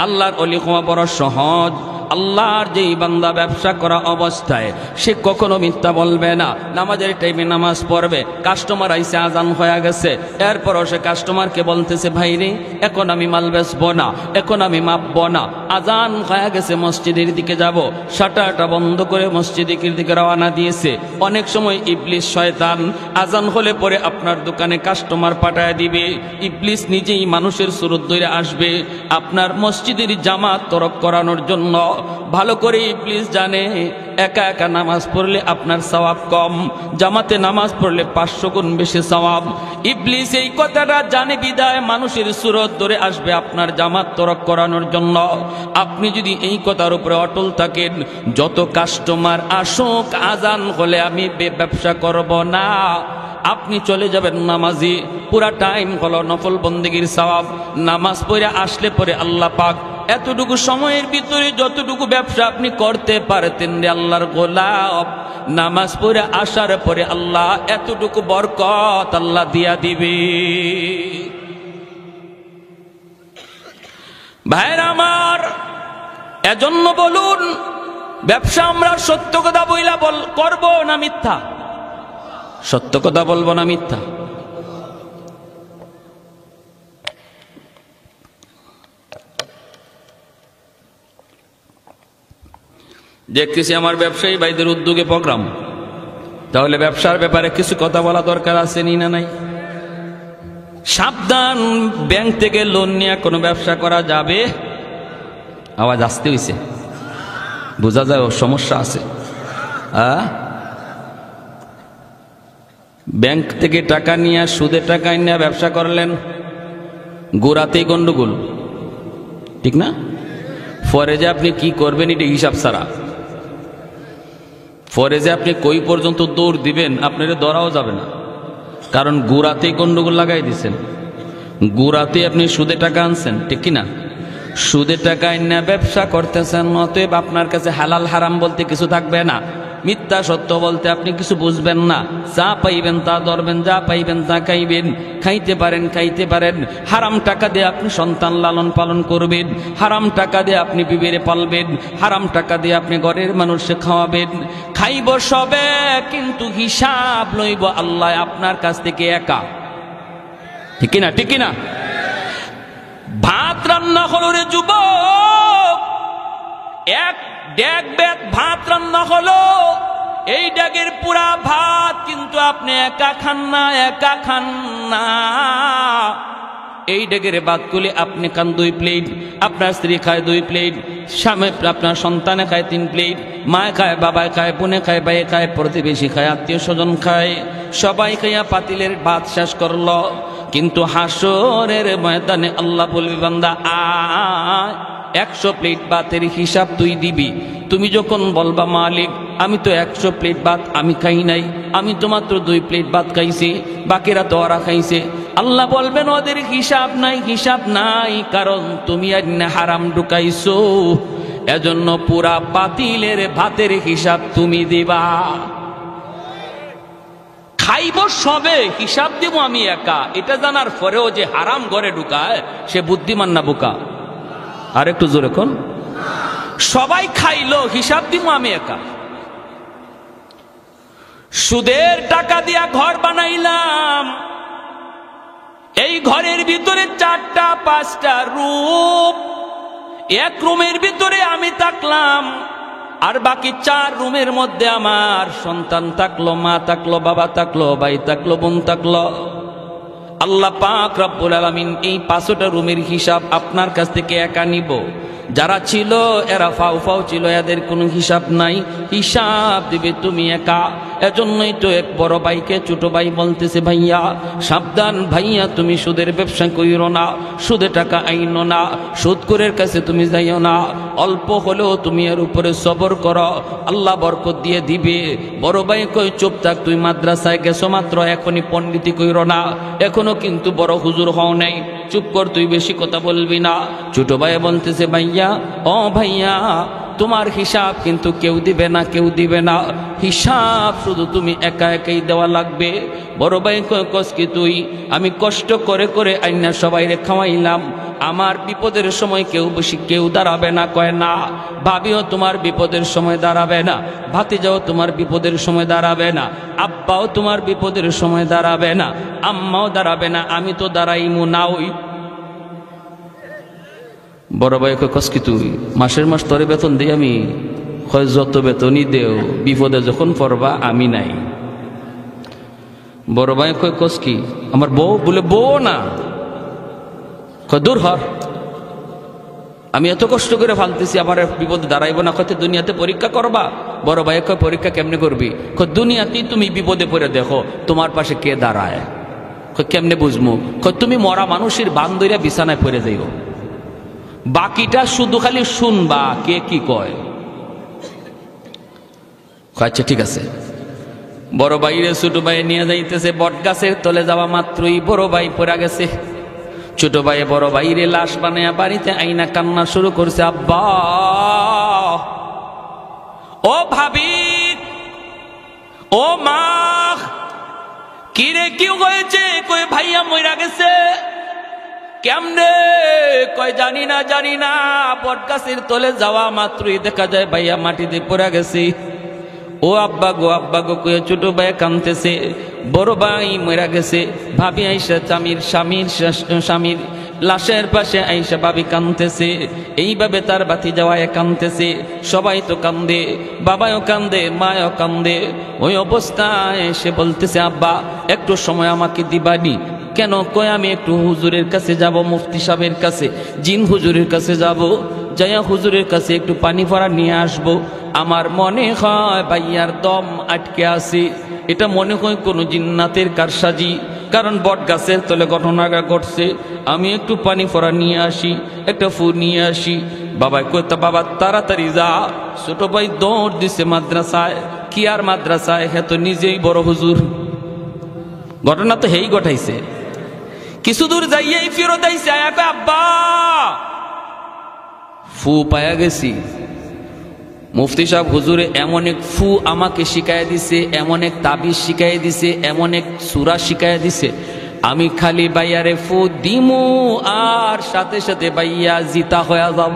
আল্লাহর ওলি হওয়া বড় সহজ। আল্লাহর যেই বান্দা ব্যবসা করা অবস্থায় সে কখনো মিথ্যা বলবে না, নামাজের টাইমে নামাজ পড়বে, কাস্টমার আইসে আজান হয়ে গেছে, এরপরও সে কাস্টমারকে বলতেছে ভাই রে এখন আমি মাল বেচবো না, এখন আমি মাপবো না, আজান হয়ে গেছে মসজিদের দিকে যাব, শাটারটা বন্ধ করে মসজিদের দিকে রওনা দিয়েছে। অনেক সময় ইবলিস শয়তান আজান হলে পরে আপনার দোকানে কাস্টমার পাঠায় দিবে, ইবলিস নিজেই মানুষের সুরত ধরে আসবে আপনার মসজিদের জামাত তরক করানোর জন্য। ভালো করে ইবলিস জানে একা একা নামাজ পড়লে আপনার সওয়াব কম, জামাতে নামাজ পড়লে 500 গুণ বেশি সওয়াব। ইবলিস এই কথাটা জানে বিদায় মানুষের সুরত ধরে আসবে আপনার জামাত তরক করানোর জন্য। আপনি যদি এই কথার উপরে অটল থাকেন, যত কাস্টমার আসুক আজান হলে আমি ব্যবসা করব না, আপনি চলে যাবেন নামাজি, পুরা টাইম হলো নফল বন্দেগীর সওয়াব। নামাজ পড়ে আসলে পরে আল্লাহ পাক এতটুকু সময়ের ভিতরে যতটুকু ব্যবসা আপনি করতে পারতেন রে আল্লাহর গোলাম, নামাজ পড়ে আসার পরে আল্লাহ এতটুকু বরকত আল্লাহ দিয়া দিবে। ভাইরা আমার, এজন্য বলুন ব্যবসা আমরা সত্য কথা বইলা করবো না মিথ্যা? সত্য কথা বলবো না মিথ্যা? দেখতেছি আমার ব্যবসায়ী ভাইদের উদ্যোগে প্রোগ্রাম, তাহলে ব্যবসার ব্যাপারে কিছু কথা বলা দরকার আছে নি না নাই? সাবধান, ব্যাংক থেকে লোন নিয়ে কোনো ব্যবসা করা যাবে? আওয়াজ আসতে হইছে, বোঝা যায় সমস্যা আছে। ব্যাংক থেকে টাকা নিয়ে সুদে টাকা নিয়ে ব্যবসা করলেন, গোড়াতেই গন্ডগোল, ঠিক না? পরে যে আপনি কি করবেন এটা হিসাব ছাড়া, পরে যে আপনি কই পর্যন্ত দৌড় দিবেন আপনার ধরাও যাবে না, কারণ গোড়াতেই গন্ডগোল লাগাই দিচ্ছেন, গোড়াতে আপনি সুদে টাকা আনছেন, ঠিক কিনা? সুদে টাকা এনে ব্যবসা করতেছেন, অতএব আপনার কাছে হালাল হারাম বলতে কিছু থাকবে না। মিথ্যা সত্য বলতে আপনি কিছু বুঝবেন না। যা পাইবেন তা ধরবেন, যা পাইবেন তা খাইবেন। খাইতে পারেন। হারাম টাকা দিয়ে আপনি সন্তান লালন পালন করবেন, হারাম টাকা দিয়ে আপনি বিবিরে পালবেন, হারাম টাকা দিয়ে আপনি ঘরের মানুষকে খাওয়াবেন। খাইব সবে, কিন্তু হিসাব লইব আল্লাহ আপনার কাছ থেকে একা। ঠিক না? ভাত রান্না হলো রে যুবক, এক ড্যাগ বেত ভাত রান্না হলো। এই ড্যাগের পুরা ভাত কিন্তু আপনি একা খান না। এই ড্যাগের ভাতগুলি আপনি খান 2 প্লেট, আপনার স্ত্রী খায় 2 প্লেট, স্বামী আপনার সন্তানে খায় 3 প্লেট, মা খায়, বাবা খায়, বোনে খায়, ভাই খায়, প্রতিবেশী খায়, আত্মীয় স্বজন খায়। সবাই খাইয়া পাতিলের ভাত শেষ করলো। কিন্তু হাসরের ময়দানে আল্লাহ বলবে, বান্দা আয়, 100 প্লেট ভাতের হিসাব তুই দিবি। তুমি যখন বলবা মালিক আমি তো 100 প্লেট ভাত আমি খাই নাই, আমি তো মাত্র 2 প্লেট ভাত খাইছি, বাকিরা তো ওরা খাইছে। আল্লাহ বলবেন ওদের হিসাব নাই, কারণ তুমি হারাম ঢুকাইছো, এজন্য পুরা পাতিলের ভাতের হিসাব তুমি দিবা। খাইব সবে, হিসাব দিব আমি একা, এটা জানার পরেও যে হারাম ঘরে ঢুকায় সে বুদ্ধিমান না বোকা? আর একটু জোরে কোন। সবাই খাইলো, হিসাব দিব আমি একা। সুদের টাকা দিয়া ঘর বানাইলাম, এই ঘরের ভিতরে 4টা 5টা রুম, এক রুমের ভিতরে আমি থাকলাম, আর বাকি 4 রুমের মধ্যে আমার সন্তান থাকলো, মা থাকলো, বাবা থাকলো, ভাই থাকলো, বোন থাকলো। আল্লাহ পাক রব্বুল আলামিন এই 5টা রুমের হিসাব আপনার কাছ থেকে একা নিব। যারা ছিল এরা ফাও ছিল, এদের কোনো হিসাব নাই, হিসাব দিবে তুমি একা। এজন্যই তো এক বড় ভাইকে ছোট ভাই বলতেছে, ভাইয়া সাবধান, ভাইয়া তুমি সুদের ব্যবসা কইরো না, সুদে টাকা আইনো না, সুদখোরের কাছে তুমি যাইও না, অল্প হলেও তুমি এর উপরে সবর করো, আল্লাহ বরকত দিয়ে দিবে। বড় ভাই কই চুপ থাক, তুই মাদ্রাসায় গেছো মাত্র, এখনই পণ্ডিতি কইরো না, এখনো কিন্তু বড় হুজুর হও নাই, চুপ কর, তুই বেশি কথা বলবি না। ছোট ভাই বলতেছে, ভাইয়া ও ভাইয়া তোমার হিসাব কিন্তু কেউ দিবে না, হিসাব শুধু তুমি একাই দেওয়া লাগবে। বড় ভাই কস কি তুই, আমি কষ্ট করে আইনা সবাইরে খাওয়াইলাম, আমার বিপদের সময় কেউ দাঁড়াবে না। কয় না, ভাবিও তোমার বিপদের সময় দাঁড়াবে না, ভাতিজাও তোমার বিপদের সময় দাঁড়াবে না, আব্বাও তোমার বিপদের সময় দাঁড়াবে না, আম্মাও দাঁড়াবে না, আমি তো দাঁড়াইমু না। ওই বড় ভাই কস কি তুই, মাসের মাস তোরে বেতন দিই আমি? হয় যত বেতনই দেও, বিপদে যখন পড়বা আমি নাই। বড় ভাই কস কি, আমার বউ? বলে বউ না, দূর হর, আমি এত কষ্ট করে ফালতেছি, আমার বিপদে দাঁড়াইব না। কত দুনিয়াতে পরীক্ষা করবা? বড় ভাই কয় পরীক্ষা কেমনে করবি? দুনিয়াতেই তুমি বিপদে পড়ে দেখো তোমার পাশে কে দাঁড়ায়। কেমনে বুঝবো? তুমি মরা মানুষের বান ধইরা বিছানায় পড়ে যাইও, বাকিটা শুধু খালি শুনবা কে কি কয়। আচ্ছা ঠিক আছে। বড় ভাইরে ছোট ভাই নিয়ে যাইতেছে, বট গাছের তলে যাওয়া মাত্রই বড় ভাই পড়ে গেছে। ছোট ভাই বড় ভাইরে লাশ বানায়া বাড়িতে আইনা কান্না শুরু করছে, আব্বা ও ভাবি ও মা, কিরে কি হয়েছে? কই ভাইয়া মইরা গেছে। কেমনে? কয় জানি না, বট গাছের তলে যাওয়া মাত্রই দেখা যায় ভাইয়া মাটিতে পড়ে গেছে। ও আব্বা গো কয়ে ছোট ভাই কাঁদতেছে, বড় ভাই মরে গেছে। ভাবি আইসা স্বামীর লাশের পাশে আইসা ভাবি কাঁদতেছে, এইভাবে তার বাতি যাওয়ায় কাঁদতেছে। সবাই তো কান্দে, বাবাও কান্দে, মাও কান্দে। ওই অবস্থায় সে বলতেছে, আব্বা একটু সময় আমাকে দিবানি? কেন? কয় আমি একটু হুজুরের কাছে যাব, মুফতি সাহেবের কাছে, জিন হুজুরের কাছে যাব, যাইয়া হুজুরের কাছে একটু পানি ভরা নিয়ে আসব। আমার মনে হয় ভাইয়ার দম আটকে আছে, এটা মনে হয় কোনো জিন্নাতের কারসাজি, কারণ বট গাছের তলে ঘটনাটা ঘটছে। আমি একটু পানি ভরা নিয়ে আসি, একটা ফু নিয়ে আসি। বাবাই কইতা, বাবা তাড়াতাড়ি যা। ছোট ভাই দৌড় দিছে মাদ্রাসায়। কি আর মাদ্রাসায়, হ্যাঁ তো নিজেই বড় হুজুর। ঘটনা তো হেই ঘটাইছে। কিছু দূর যাইয়াই ফেরত আইছে, আব্বা ফু পায়া গেছি। মুফতি সাহেব হুজুরে এমন এক ফু আমাকে শিখাই দিছে, এমন এক তাবিজ শিখাই দিছে, এমন এক সূরা শিখাই দিছে, আমি খালি বাইয়ারে ফু দিমু আর সাথে সাথে বাইয়া জিতা হয়ে যাব।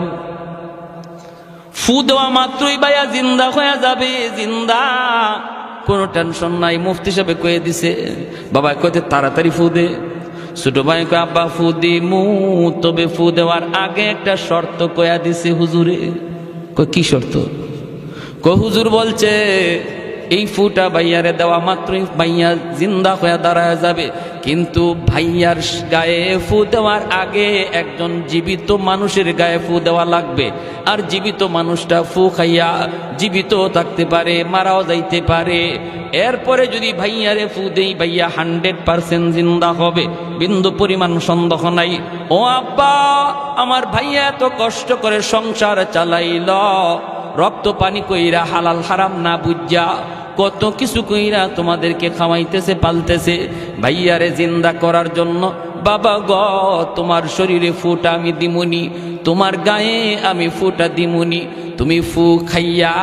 ফু দেওয়া মাত্রই বাইয়া জিন্দা হয়ে যাবে, জিন্দা, কোনো টেনশন নাই। মুফতি সাহেব কয়ে দিছে। বাবা কইতে তাড়াতাড়ি ফু দে। ছোট ভাই কয় আব্বা ফু দিমু, তবে ফু দেওয়ার আগে একটা শর্ত কয়া দিছে হুজুরে। কয় কি শর্ত? কয় হুজুর বলছে এই ফুটা ভাইয়ারে দেওয়া মাত্রই ভাইয়া জিন্দা হয়ে দাঁড়ায় যাবে, কিন্তু ভাইয়ার গায়ে ফু দেওয়ার আগে একজন জীবিত মানুষের গায়ে ফু দেওয়া লাগবে। আর জীবিত মানুষটা ফু খাইয়া জীবিত থাকতে পারে, মারাও যাইতে পারে। এরপরে যদি ভাইয়ারে ফু দেই ভাইয়া 100% জিন্দা হবে, বিন্দু পরিমাণ সন্দেহ নাই। ও আব্বা, আমার ভাইয়া এত কষ্ট করে সংসার চালাইল, রক্ত পানি কইরা হালাল হারাম না বুঝা কত কিছু কইরা তোমাদেরকে খাওয়াইতেছে, পালতেছে ভাইয়ারে জিন্দা করার জন্য। বাবা গ, তোমার শরীরে ফুটা আমি দিমুনি, তোমার গায়ে আমি ফুটা দিমুনি। তুমি ফু খাইয়া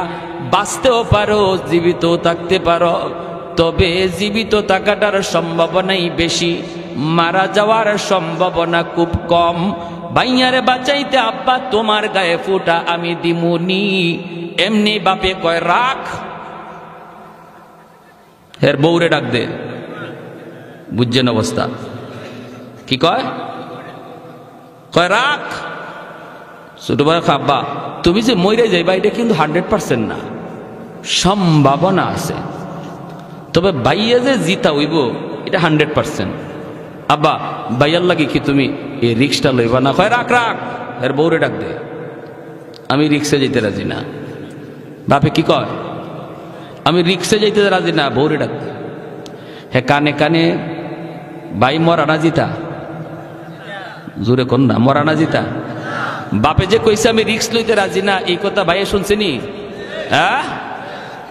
বাঁচতেও পারো, জীবিত থাকতে পারো, তবে জীবিত থাকাটার সম্ভাবনাই বেশি, মারা যাওয়ার সম্ভাবনা খুব কম। ভাইয়ারে বাঁচাইতে আব্বা তোমার গায়ে ফুটা আমি দিমুনি। এমনি বাপে কয় রাখ, হের বউরে ডাক দে। বুঝছেন অবস্থা? কি কয়? কয় রাখ। ছোট ভাই আব্বা তুমি যে মরে যাইবা এটা কিন্তু 100% না, সম্ভাবনা আছে, তবে ভাইয়া যে জিতা হইব এটা 100%। আব্বা ভাইয়ার লাগে কি তুমি এই রিক্সটা লইবা না? কয় রাখ রাখ, এর বউরে ডাক দে। আমি রিক্সে যেতে রাজি না। বাপে কি কয়? আমি রিক্সে যেতে রাজি না, বউরে ডাক দে। হে কানে কানে ভাই মরা না জিতা? জোরে কোন না, মরা না জিতা? বাপে যে কইছে আমি রিক্স লইতে রাজি না, এই কথা ভাইয়া শুনছেনি? হ্যাঁ,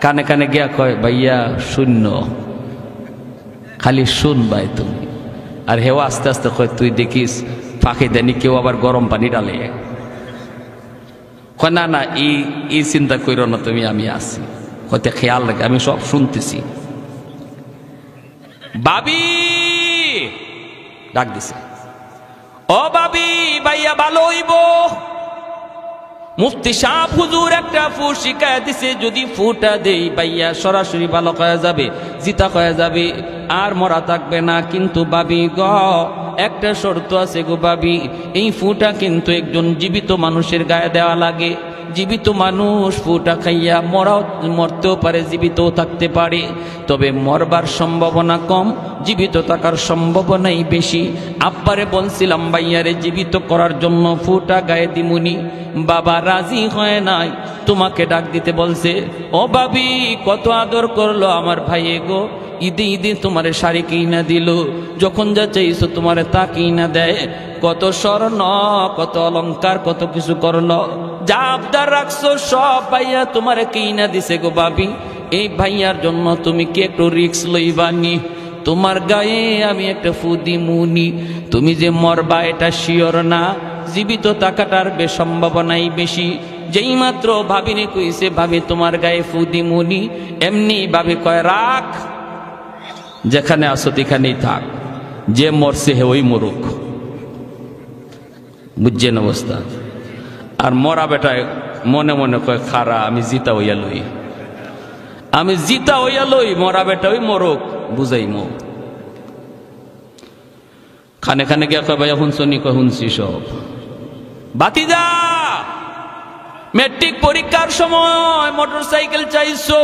কানে কানে গিয়া কয় ভাইয়া শূন্য, খালি শুন ভাই তুমি। আর হেও আস্তে আস্তে কয় তুই দেখিস ফাঁকে দেনি কেউ আবার গরম পানি ডালে। কয় না না, এই চিন্তা কইরো না তুমি, আমি আছি, হয়তো খেয়াল রাখে, আমি সব শুনতেছি। বাবি ডাক দিছে, ও বাবি ভাইয়া ভালো হইব। মুফতি সাহেব হুজুর একটা ফু শিখায় দিছে, যদি ফুটা দেই ভাইয়া সরাসরি ভালো হয়ে যাবে, জিতা হয়ে যাবে, আর মরা থাকবে না। কিন্তু বাবি গ, একটা শর্ত আছে গো বাবি, এই ফুটা কিন্তু একজন জীবিত মানুষের গায়ে দেওয়া লাগে। জীবিত মানুষ ফুটা খাইয়া মরতেও পারে, জীবিতও থাকতে পারে, তবে মরবার সম্ভাবনা কম, জীবিত থাকার সম্ভাবনাই বেশি। আব্বারে বলছিলাম ভাইয়ারে জীবিত করার জন্য ফুটা গায়ে দিমুনি, বাবা রাজি হয় নাই, তোমাকে ডাক দিতে বলছে। ও বাবি কত আদর করলো আমার ভাইয়ে গো, ঈদে ঈদে তোমারে শাড়ি কিনা দিল, যখন যা চাইছো তোমারে তা কিনা দেয়, কত স্বর্ণ কত অলংকার কত কিছু করলো, যা আবদার রাখছো সব ভাইয়া তোমারে কিনা দিছে গো বাবি। এই ভাইয়ার জন্য তুমি কি একটু রিক্স লইবানি? তোমার গায়ে আমি একটা ফু দিমুনি, তুমি যে মরবা এটা শিওর না, জীবিত থাকাটার সম্ভাবনাই বেশি। যেই মাত্র ভাবিনে কইছে ভাবি তোমার গায়ে ফু দিমুনি, এমনি ভাবি কয় রাখ, যেখানে আসো সেখানেই থাক, যে মরছে হে ওই মরুক। বুঝছেন অবস্থা? আর মরা বেটায় মনে মনে কয় খারা আমি জিতা হইয়া লই, আমি জিতা হইয়া লই, মরা বেটা ওই মরুক, বুঝাই মো। খানে খানে গিয়া কয় ভাইয়া শুনছনি? কয় শুনছি সব। বাতিজা মেট্রিক পরীক্ষার সময় মোটর সাইকেল চাইছো,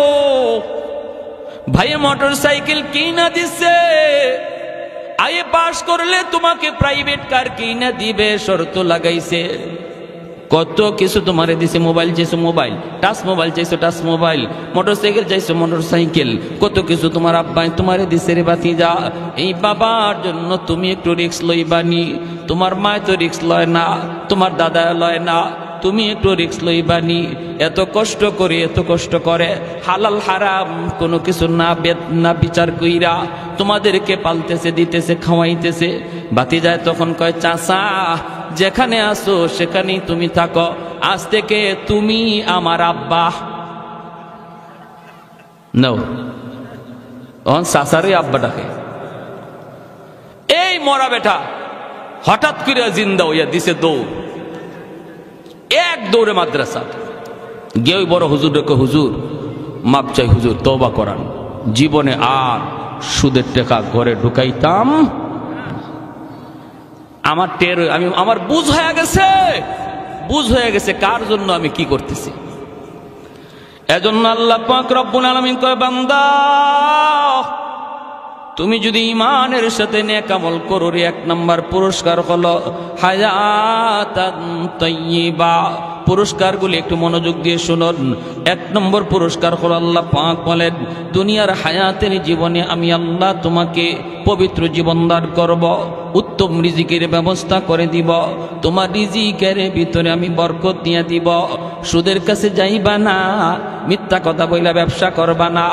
ভাই মোটর সাইকেল কিনা দিছে, আইএ পাস করলে তোমাকে প্রাইভেট কার কিনা দিবে, শর্ত লাগাইছে, কত কিছু তোমারে দিছে। মোবাইল চাইছো মোবাইল, টাচ মোবাইল চাইছো টাচ মোবাইল, মোটর সাইকেল চাইছো মোটর সাইকেল, কত কিছু তোমার আব্বাই তোমারে দিছে রে বাতিজা। এই বাবার জন্য তুমি একটু রিক্স লইবানি, তোমার মায় তো রিক্স লয় না, তোমার দাদা লয় না, তুমি একটু রিক্স লইবানি। এত কষ্ট করে এত কষ্ট করে হালাল হারাম কোনো কিছু না বিচার কইরা তোমাদেরকে পালতেছে, দিতেছে, খাওয়াইতেছে। বাতি যায় তখন কয় চাচা যেখানে আসো সেখানেই তুমি থাকো, আজ থেকে তুমি আমার আব্বা। নাও তখন সাসারে আব্বা ডাকে। এই মরা বেটা হঠাৎ করে জিন্দা হইয়া দিছে দৌড়, এক দৌড়ে মাদ্রাসা গিয়ে বড় হুজুর রেখে, হুজুর মাপ চাই হুজুর, তওবা করান, জীবনে আর সুদের টাকা ঘরে ঢুকাইতাম। আমার আমার বুঝ হয়ে গেছে কার জন্য আমি কি করতেছি। এজন্য আল্লাহ পাক রব্বুল আলামিন কয়, বান্দা তুমি যদি ঈমানের সাথে নেক আমল করো রে, এক নাম্বার পুরস্কার হলো হায়াতান তাইয়্যিবা। পুরস্কারগুলি একটু মনোযোগ দিয়ে শুনুন। এক নম্বর পুরস্কার হলো আল্লাহ পাক বলেন, দুনিয়ার হায়াতের জীবনে আমি আল্লাহ তোমাকে পবিত্র জীবন দান করব, উত্তম রিজিকের ব্যবস্থা করে দিব, তোমার রিজিকের ভিতরে আমি বরকত দিয়ে দিব। সুদের কাছে যাইবা না, মিথ্যা কথা বইলা ব্যবসা করবা না,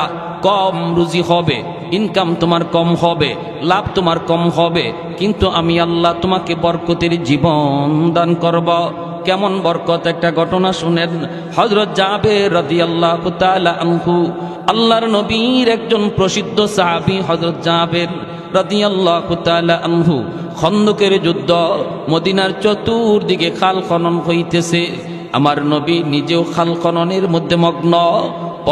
কম রুজি হবে, ইনকাম তোমার কম হবে, লাভ তোমার কম হবে, কিন্তু আমি আল্লাহ তোমাকে বরকতের জীবন দান করব। কেমন বরকত? একটা ঘটনা শুনেন। হযরত জাবের রাদিয়াল্লাহু তাআলা আনহু, আল্লাহর নবীর একজন প্রসিদ্ধ সাহাবী হযরত জাবের রাদিয়াল্লাহু তাআলা আনহু, খন্দকের যুদ্ধ, মদিনার চতুর্দিকে খাল খনন হইতেছে, আমার নবী নিজেও খাল খননের মধ্যে মগ্ন।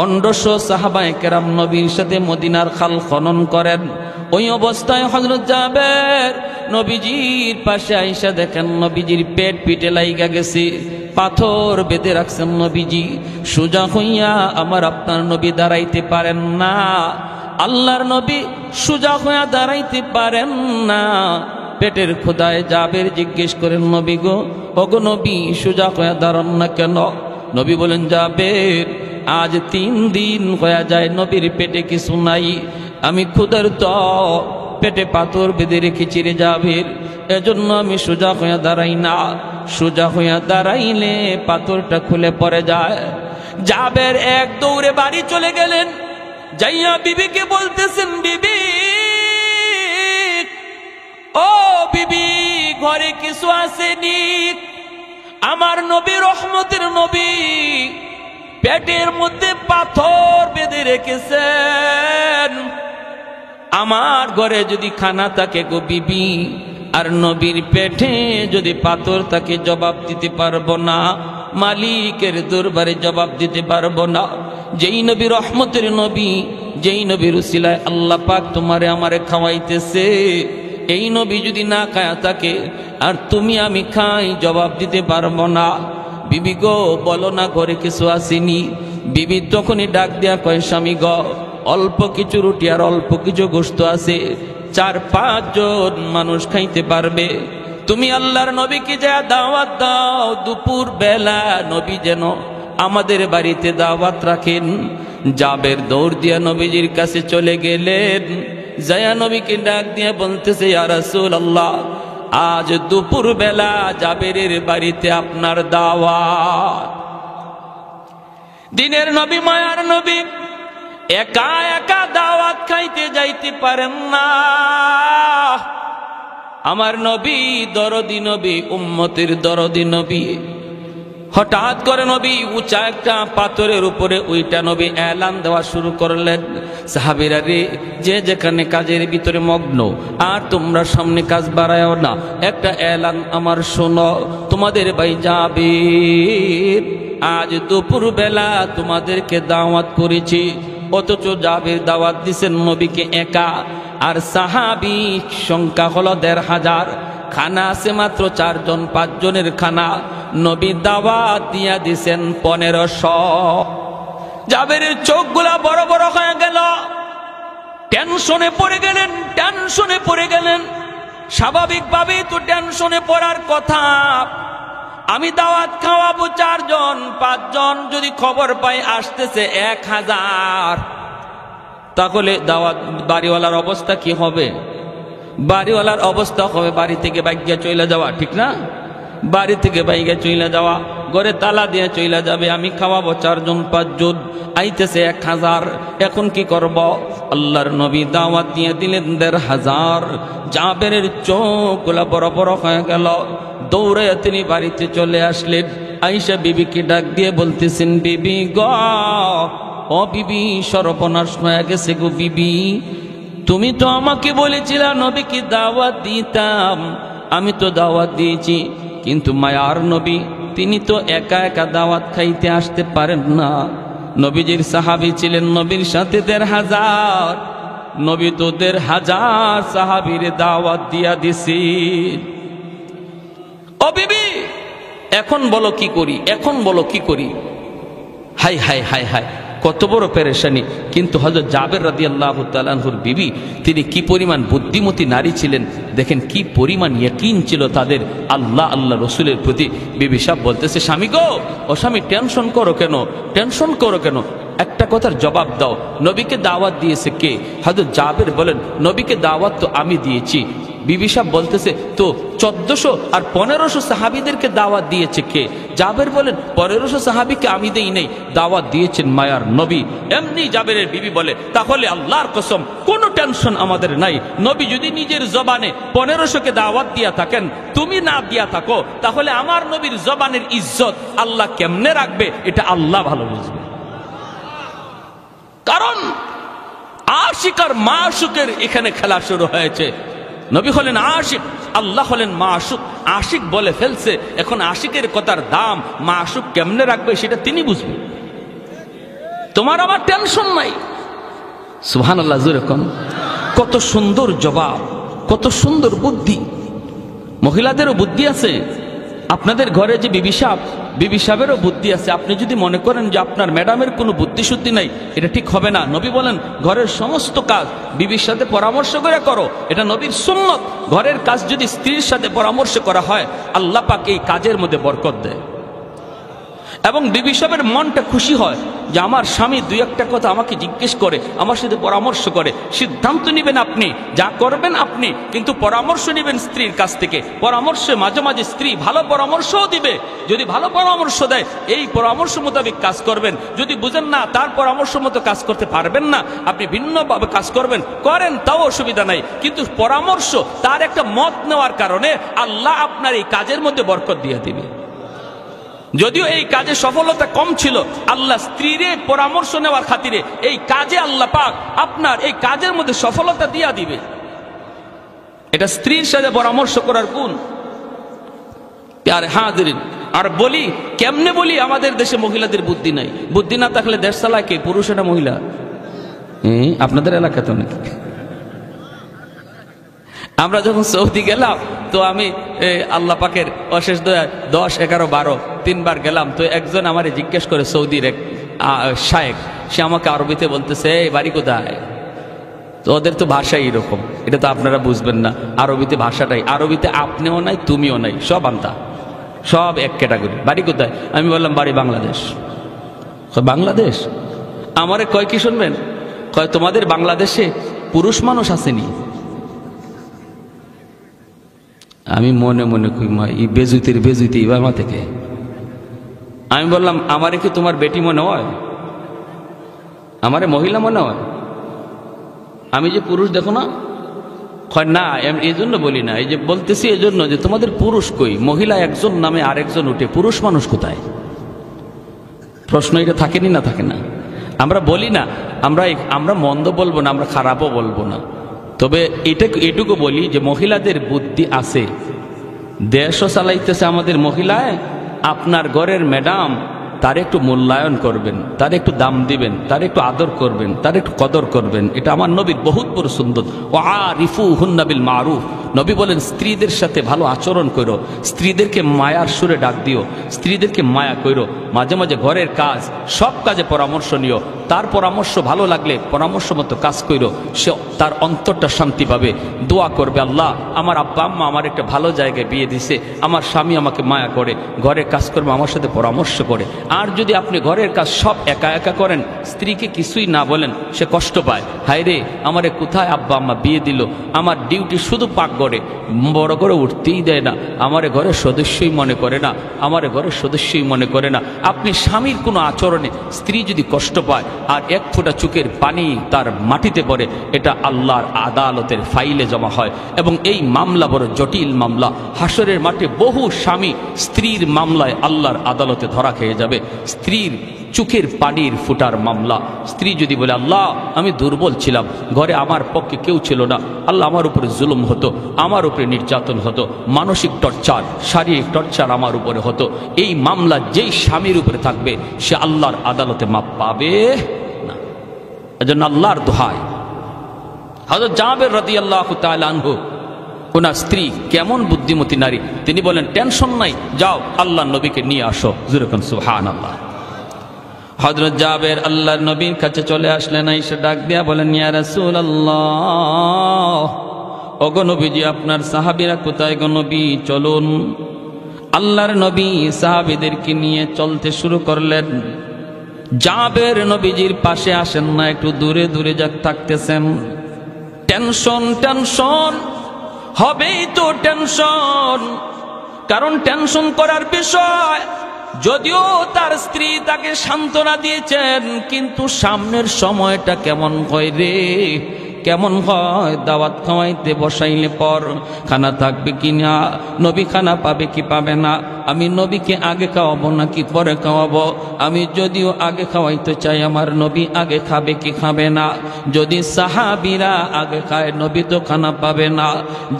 1500 সাহাবায়ে কেরাম নবীর সাথে মদিনার খাল খনন করেন। ওই অবস্থায় হযরত জাবের নবীজির পাশে আইসা দেখেন নবীজির পেট পিটে লাইগা গেছে, পাথর বেঁধে রাখছেন নবীজি। সোজা হইয়া আমার আপনার নবী দাঁড়াইতে পারেন না, আল্লাহর নবী সোজা হইয়া দাঁড়াইতে পারেন না। পেটের খোদায় জাবের জিজ্ঞেস করেন, নবী গো, ওগো নবী, সোজা হইয়া দাঁড়ান না কেন? নবী বলেন, জাবের আজ 3 দিন হয়ে যায় নবীর পেটে কিছু নাই, আমি ক্ষুধার্ত, পেটে পাথর বেঁধে রেখেছি রে জাবের, এজন্য আমি সোজা হইয়া দাঁড়াই না, সোজা হইয়া দাঁড়াইলে পাথরটা খুলে পড়ে যায়। জাবের এক দৌড়ে বাড়ি চলে গেলেন, যাইয়া বিবিকে বলতেছেন, বিবি ও বিবি, ঘরে কিছু আসেনি? আমার নবী রহমতের নবী পেটের মধ্যে পাথর বেঁধে রেখেছেন, আমার ঘরে যদি খানা থাকে গো বিবি, আর নবীর পেটে যদি পাথর থাকে, জবাব দিতে পারবো না, মালিকের দরবারে জবাব দিতে পারবো না। যেই নবী রহমতের নবী, যেই নবীর উসিলায় আল্লাহ পাক তোমারে আমারে খাওয়াইতেছে, এই নবী যদি না খায়া থাকে আর তুমি আমি খাই, জবাব দিতে পারবো না। বিবি গো, বলো না ঘরে কিছু আসেনি? বিবি তখনই ডাক দেয়া কয়, স্বামী গো, অল্প কিছু রুটি আর অল্প কিছু গোশত আছে, 4-5 জন মানুষ খাইতে পারবে। তুমি আল্লাহর নবীকে যা দাওয়াত দাও, দুপুর বেলা নবী যেন আমাদের বাড়িতে দাওয়াত রাখেন। জাবের দৌড় দিয়া নবীজির কাছে চলে গেলেন, যায়া নবীকে ডাক দিয়ে বলতেছে, ইয়া রাসূলুল্লাহ, আজ দুপুর বেলা জাবেরের বাড়িতে আপনার দাওয়াত। দিনের নবী, মায়ার নবী, একা একা দাওয়াত খাইতে যাইতে পারেন না। আমার নবী দরদি নবী, উম্মতের দরদি নবী। হঠাৎ করে নবী উঁচা একটা পাথরের উপরে উইটা নবী এলান দেওয়া শুরু করলেন, সাহাবীরা রে, যে যেখানে কাজের ভিতরে মগ্ন, আর তোমরা সামনে কাজ বাড়ায়ও না, একটা এলান আমার শোনো, তোমাদের ভাই জাবের আজ দুপুর বেলা তোমাদেরকে দাওয়াত করেছি। অথচ জাবের দাওয়াত দিছেন নবীকে একা, আর সাহাবী সংখ্যা হলো 1500, খানা আছে মাত্র 4 জন 5 জনের খানা, নবী দাওয়াত দিয়া দিছেন 1500। জাবেরের চোখগুলা বড় বড় হয়ে গেল, টেনশনে পড়ে গেলেন। স্বাভাবিকভাবেই তো টেনশনে পড়ার কথা, আমি দাওয়াত খাওয়াবো 4 জন 5 জন, যদি খবর পাই আসতেছে 1000, তাহলে দাওয়াত বাড়িওয়ালার অবস্থা কি হবে? বাড়িওয়ালার অবস্থা হবে বাড়ি থেকে বাইকিয়া চলে যাওয়া, ঠিক না? বাড়ি থেকে বাইকে চইলা যাওয়া, ঘরে তালা দিয়ে চইলা যাবে, আমি খাওয়াবো 4 জন 5 জন, আইতেছে 1000। এখন কি করব? আল্লাহর নবী দাওয়াত দিয়ে দিলেন 1500। জাবেরের চোখগুলা বড় বড় হয়ে গেল। দৌড়ে তিনি বাড়িতে চলে আসলেন। আয়েশা বিবিকে ডাক দিয়ে বলতেছেন, বিবি গো, ও বিবি, সর্বনাশ হয়ে গেছে গো বিবি। তুমি তো আমাকে বলেছিলা নবীকে দাওয়াত দিতাম, আমি তো দাওয়াত দিয়েছি, কিন্তু মায়ার নবী তিনি তো একা একা দাওয়াত খাইতে আসতে পারেন না। নবীজির সাহাবী ছিলেন নবীর সাথে 1500, নবী তো 1500 সাহাবীর দাওয়াত দিয়া দিছি। ও বিবি, এখন বলো কি করি, এখন বলো কি করি? হাই হাই হাই হাই, কত বড় পেরেশানি। কিন্তু হযরত জাবের রাদিয়াল্লাহু তাআলা আনহুর বিবি, তিনি কি পরিমাণ বুদ্ধিমতী নারী ছিলেন দেখেন, কি পরিমাণ ইয়াকিন ছিল তাদের আল্লাহ রসুলের প্রতি। বিবি সাহেব বলতেছে, স্বামী গো, ও স্বামী, টেনশন করো কেন, টেনশন করো কেন? একটা কথার জবাব দাও, নবীকে দাওয়াত দিয়েছে কে? হযরত জাবের বলেন, নবীকে দাওয়াত তো আমি দিয়েছি। বিবি সাহেব বলতেছে, তো 1400 আর 1500 সাহাবীদেরকে দাওয়াত দিয়েছে কে? জাবের বলেন, 1500 সাহাবীকে আমি দেই নাই, দাওয়াত দিয়েছেন মায়ার নবী। এমনি জাবেরের বিবি বলে, তাহলে আল্লাহর কসম কোনো টেনশন আমাদের নাই। নবী যদি নিজের জবানে 1500কে দাওয়াত দিয়া থাকেন, তুমি না দিয়া থাকো, তাহলে আমার নবীর জবানের ইজ্জত আল্লাহ কেমনে রাখবে এটা আল্লাহ ভালো বুঝবে। কারণ আশিক আর মাশুকের এখানে খেলা শুরু হয়েছে। নবী হলেন আশিক, আল্লাহ হলেন মাশুক। আশিক বলে ফেলছে, এখন আশিকের কথার দাম মাশুক কেমনে রাখবে সেটা তিনি বুঝবেন। তোমার আমার টেনশন নাই। সুবহানাল্লাহ, যেরকম কত সুন্দর জবাব, কত সুন্দর বুদ্ধি। মহিলাদেরও বুদ্ধি আছে। আপনাদের ঘরে যে বিবি সাহেবেরও বুদ্ধি আছে। আপনি যদি মনে করেন যে আপনার ম্যাডামের কোনো বুদ্ধি শুদ্ধি নাই, এটা ঠিক হবে না। নবী বলেন, ঘরের সমস্ত কাজ বিবির সাথে পরামর্শ করে করো, এটা নবীর সুন্নত। ঘরের কাজ যদি স্ত্রীর সাথে পরামর্শ করা হয়, আল্লাহ পাক এই কাজের মধ্যে বরকত দেয় এবং বিবি সাহেবের মনটা খুশি হয় যে আমার স্বামী 2-1 কথা আমাকে জিজ্ঞেস করে, আমার সাথে পরামর্শ করে। সিদ্ধান্ত নেবেন আপনি, যা করবেন আপনি, কিন্তু পরামর্শ নেবেন স্ত্রীর কাছ থেকে। পরামর্শে মাঝে মাঝে স্ত্রী ভালো পরামর্শও দিবে। যদি ভালো পরামর্শ দেয়, এই পরামর্শ মোতাবেক কাজ করবেন। যদি বুঝেন না তার পরামর্শ মতো কাজ করতে পারবেন না, আপনি ভিন্নভাবে কাজ করবেন, করেন, তাও অসুবিধা নাই। কিন্তু পরামর্শ, তার একটা মত নেওয়ার কারণে আল্লাহ আপনার এই কাজের মধ্যে বরকত দিয়ে দিবে। যদিও এই কাজে সফলতা কম ছিল, আল্লাহ স্ত্রীর পরামর্শ নেওয়ার খাতিরে এই কাজে আল্লাহ পাক আপনার এই কাজের মধ্যে সফলতা দিয়া দিবে। এটা স্ত্রীর সাথে পরামর্শ করার গুণ। প্যারে হাজিরিন, আর বলি কেমনে বলি, আমাদের দেশে মহিলাদের বুদ্ধি নাই। বুদ্ধি না থাকলে দেশ চালায় কে? পুরুষ না মহিলা? আপনাদের এলাকা তো নাকি? আমরা যখন সৌদি গেলাম, তো আমি আল্লাহ পাকের অশেষ দয়া 10, 11, 12 3বার গেলাম। তো একজন আমারে জিজ্ঞেস করে, সৌদির এক শায়েখ, সে আমাকে আরবিতে বলতেছে, এই বাড়ি কোথায়? তো ওদের তো ভাষাই এরকম, এটা তো আপনারা বুঝবেন না। আরবিতে ভাষাটাই, আরবিতে আপনিও নাই তুমিও নাই, সব আন্তা, সব এক ক্যাটাগরি। বাড়ি কোথায়? আমি বললাম বাড়ি বাংলাদেশ। বাংলাদেশ? আমারে কয় কি শুনবেন? কয় তোমাদের বাংলাদেশে পুরুষ মানুষ আসেনি? আমি মনে মনে কই, মা এই বেজুতি বাবা থেকে। আমি বললাম, আমারে কি তোমার বেটি মনে হয়? আমারে মহিলা মনে হয়? আমি যে পুরুষ দেখো না? কয় না, এই জন্য বলি না, এই যে বলতেছি এই জন্য যে তোমাদের পুরুষ কই, মহিলা একজন নামে আরেকজন উঠে, পুরুষ মানুষ কোথায়? প্রশ্ন এটা থাকেনি না? থাকে না? আমরা বলি না, আমরা মন্দ বলবো না, আমরা খারাপও বলবো না, তবে এটুকু বলি যে মহিলাদের বুদ্ধি আছে। দেশও চালাইতেছে আমাদের মহিলায়। আপনার ঘরের ম্যাডাম, তার একটু মূল্যায়ন করবেন, তার একটু দাম দিবেন, তার একটু আদর করবেন, তার একটু কদর করবেন। এটা আমার নবীর বহুত বড় সুন্দর। ও আরিফুহুন্না বিল মারুফ, নবী বলেন স্ত্রীদের সাথে ভালো আচরণ করো, স্ত্রীদেরকে মায়ার সুরে ডাক দিও, স্ত্রীদেরকে মায়া করো। মাঝে মাঝে ঘরের কাজ, সব কাজে পরামর্শ নিও। তার পরামর্শ ভালো লাগলে পরামর্শ মতো কাজ করো, সে তার অন্তরটা শান্তি পাবে। দোয়া করবে, আল্লাহ আমার আব্বা আম্মা আমার একটা ভালো জায়গায় বিয়ে দিছে, আমার স্বামী আমাকে মায়া করে, ঘরের কাজ করবে, আমার সাথে পরামর্শ করে। আর যদি আপনি ঘরের কাজ সব একা একা করেন, স্ত্রীকে কিছুই না বলেন, সে কষ্ট পায়। হায় রে, আমারে কোথায় আব্বা আম্মা বিয়ে দিল, আমার ডিউটি শুধু পাকঘর করে, বড় করে উঠতেই দেয় না, আমার ঘরের সদস্যই মনে করে না, আমার ঘরের সদস্যই মনে করে না। আপনি স্বামীর কোনো আচরণে স্ত্রী যদি কষ্ট পায় আর এক ফোঁটা চোখের পানি তার মাটিতে পড়ে, এটা আল্লাহর আদালতের ফাইলে জমা হয় এবং এই মামলা বড় জটিল মামলা। হাসরের মাঠে বহু স্বামী স্ত্রীর মামলায় আল্লাহর আদালতে ধরা খেয়ে যাবে। স্ত্রীর চোখের পানির ফুটার মামলা। স্ত্রী যদি বলে, আল্লাহ আমি দুর্বল ছিলাম, ঘরে আমার পক্ষে কেউ ছিল না, আল্লাহ আমার উপরে জুলুম হতো, আমার উপরে নির্যাতন হতো, মানসিক টর্চার, শারীরিক টর্চার আমার উপরে হতো, এই মামলা যেই স্বামীর উপরে থাকবে সে আল্লাহর আদালতে মাপ পাবে না। এজন্য আল্লাহর দোহাই, হযরত জাবের রাদিয়াল্লাহু তাআলা আনহু, ওনার স্ত্রী কেমন বুদ্ধিমতী নারী, তিনি বলেন টেনশন নাই, যাও আল্লাহর নবীকে নিয়ে আসো। যেরকম সুবহানাল্লাহ। হযরত জাবের আল্লাহর নবীর কাছে চলে আসলেন, এসে ডাক দিয়া বলেন, ইয়া রাসূলুল্লাহ, ওগো নবীজি আপনার সাহাবীরা কোথায় গো নবী, চলুন। আল্লাহর নবী সাহাবীদেরকে নিয়ে চলতে শুরু করলেন। জাবের নবীজির পাশে আসেন না, একটু দূরে দূরে থাকতেছেন। টেনশন টেনশন হবেই তো টেনশন, কারণ টেনশন করার বিষয়। যদিও তার স্ত্রী তাকে সান্ত্বনা দিয়েছেন, কিন্তু সামনের সময়টা কেমন হয় রে, কেমন হয়। দাওয়াত খাওয়াইতে বসাইলে পর খানা থাকবে কি না, নবী খানা পাবে কি পাবে না, আমি নবীকে আগে খাওয়াবো নাকি পরে খাওয়াবো, আমি যদিও আগে খাওয়াইতে চাই আমার নবী আগে খাবে কি খাবে না, যদি সাহাবীরা আগে খায় নবী তো খানা পাবে না।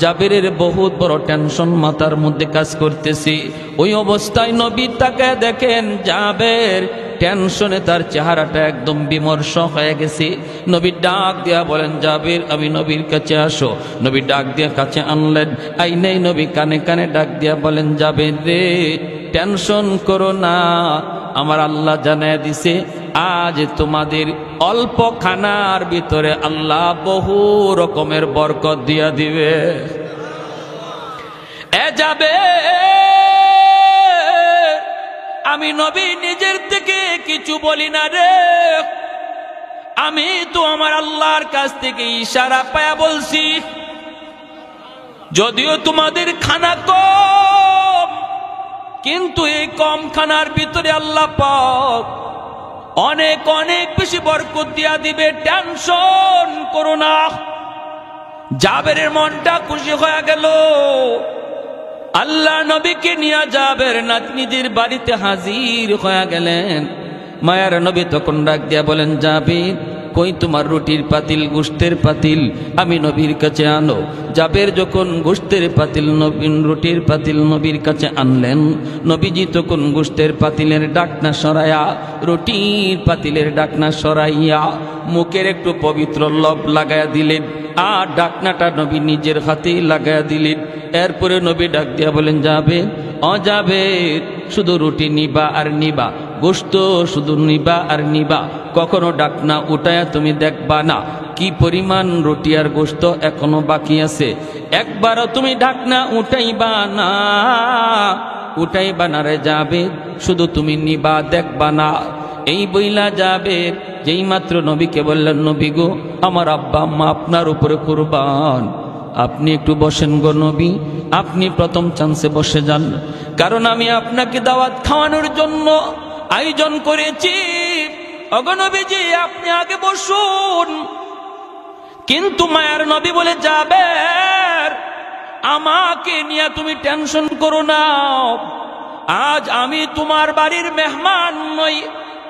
জাবেরের বহুত বড় টেনশন মাথার মধ্যে কাজ করতেছি। ওই অবস্থায় নবী তাকে দেখেন, জাবের টেনশনে তার চেহারাটা একদম বিমর্ষ হয়ে গেছে। নবী ডাক দিয়া বলেন, জাবের আমি নবীর কাছে আসো। নবী ডাক দিয়া কাছে আনলেন, আই নেই নবী কানে কানে ডাক দিয়া বলেন, জাবের রে টেনশন করো না, আমার আল্লাহ জানায় দিছে আজ তোমাদের অল্প খানার ভিতরে আল্লাহ বহু রকমের বরকত দিয়া দিবে। এ যাবে, আমি নবী নিজের থেকে কিছু বলি না রে, আমি তো আমার আল্লাহর কাছ থেকে ইশারা পায়া বলছি। যদিও তোমাদের খানা কম, কিন্তু এই কম খানার ভিতরে আল্লাহ পাক অনেক অনেক বেশি বরকত দিয়া দিবে, টেনশন করো না। জাবেরের মনটা খুশি হয়ে গেল। আল্লাহ নবীকে নিয়ে জাবের নাতনিদের বাড়িতে হাজির হয়ে গেলেন। মায়ার নবী তখন ডাক দিয়া বলেন, জাবের কই তোমার রুটির পাতিল, গোশতের পাতিল, আমি নবীর কাছে আনো। জাবের যখন গোশতের পাতিল, রুটির পাতিল নবীর কাছে আনলেন, নবীজি তখন গোশতের পাতিলের ডাকনা সরাইয়া, রুটির পাতিলের ডাকনা সরাইয়া মুখের একটু পবিত্র লব লাগাইয়া দিলেন, আর ডাকনাটা নবী নিজের হাতেই লাগাইয়া দিলেন। এরপরে নবী ডাক দিয়া বলেন, যাবে অজাবের শুধু রুটি নিবা আর নিবা, গোশত শুধু নিবা আর নিবা, কখনো ডাকনা উঠায়া তুমি দেখবা না কি পরিমাণ রুটি আর গোশত এখনো বাকি আছে, একবারও তুমি ডাকনা উঠাইবা না, উঠাইবা না রে যাবে, শুধু তুমি নিবা দেখবা না। এই বইলা যাবে যেই মাত্র নবীকে বললেন, নবী গো আমার আব্বা আম্মা আপনার উপরে কুরবান, আপনি একটু বসেন গো নবী, আপনি প্রথম চান্সে বসে যান, কারণ আমি আপনাকে দাওয়াত খাওয়ানোর জন্য আয়োজন করেছি। ওগো নবীজি আপনি আগে বসুন। কিন্তু মায়ার নবী বলে, যাবে আমাকে নিয়ে তুমি টেনশন করো না, আজ আমি তোমার বাড়ির মেহমান নই,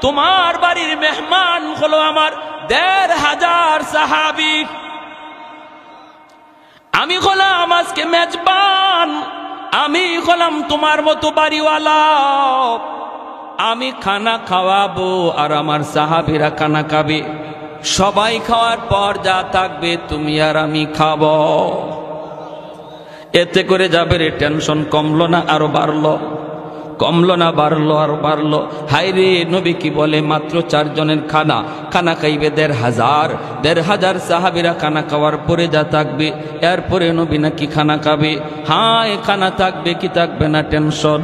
তোমার বাড়ির মেহমান হলো আমার ১৫০০ সাহাবী, আমি হলাম আজকে মেজবান, আমি হলাম তোমার মতো বাড়িওয়ালা, আমি খানা খাওয়াবো আর আমার সাহাবীরা খানা খাবে, সবাই খাওয়ার পর যা থাকবে তুমি আর আমি খাবো। এতে করে যাবে রে টেনশন কমলো না আরো বাড়লো, কমলো না বাড়লো আর বাড়লো। হাই রে নবী কি বলে, মাত্র 4 জনের খানা, খানা খাইবে ১৫০০ সাহাবীরা খানা খাওয়ার পরে যা থাকবে, এরপরে নবী নাকি খানা খাবে। হায় খানা থাকবে কি থাকবে না টেনশন।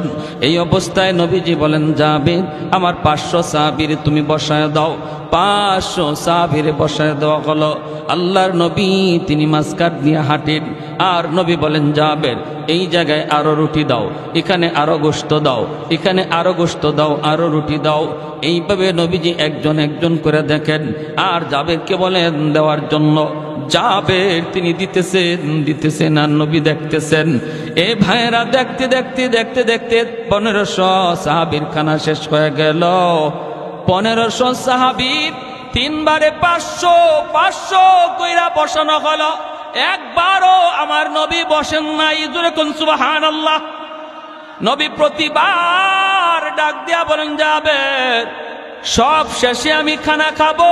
এই অবস্থায় নবীজি বলেন, যাবে আমার 500 সাহাবীরে তুমি বসায় দাও। 500 সাহাবীরে বসায় দেওয়া হলো। আল্লাহর নবী তিনি মাসকাট নিয়ে হাঁটেন আর নবী বলেন, যাবের এই জায়গায় আরো রুটি দাও, এখানে আরো গোশত দাও, এখানে আরো গোশত দাও, আরো রুটি দাও। এইভাবে নবীজি একজন একজন করে দেখেন, আর জাবেরকে বলেন দেওয়ার জন্য। জাবের তিনি দিতেছেন আর নবী দেখতেছেন। এ ভাইরা দেখতে দেখতে দেখতে দেখতে 1500 সাহাবীর খানা শেষ হয়ে গেল। 1500 সাহাবী 3 বারে 500 কইরা বসানো হলো। একবারও আমার নবী বসেন নাই। জোরে কোন সুবহানাল্লাহ। নবী প্রতিবার ডাক দিয়া বলেন, যাবের সব শেষে আমি খানা খাবো,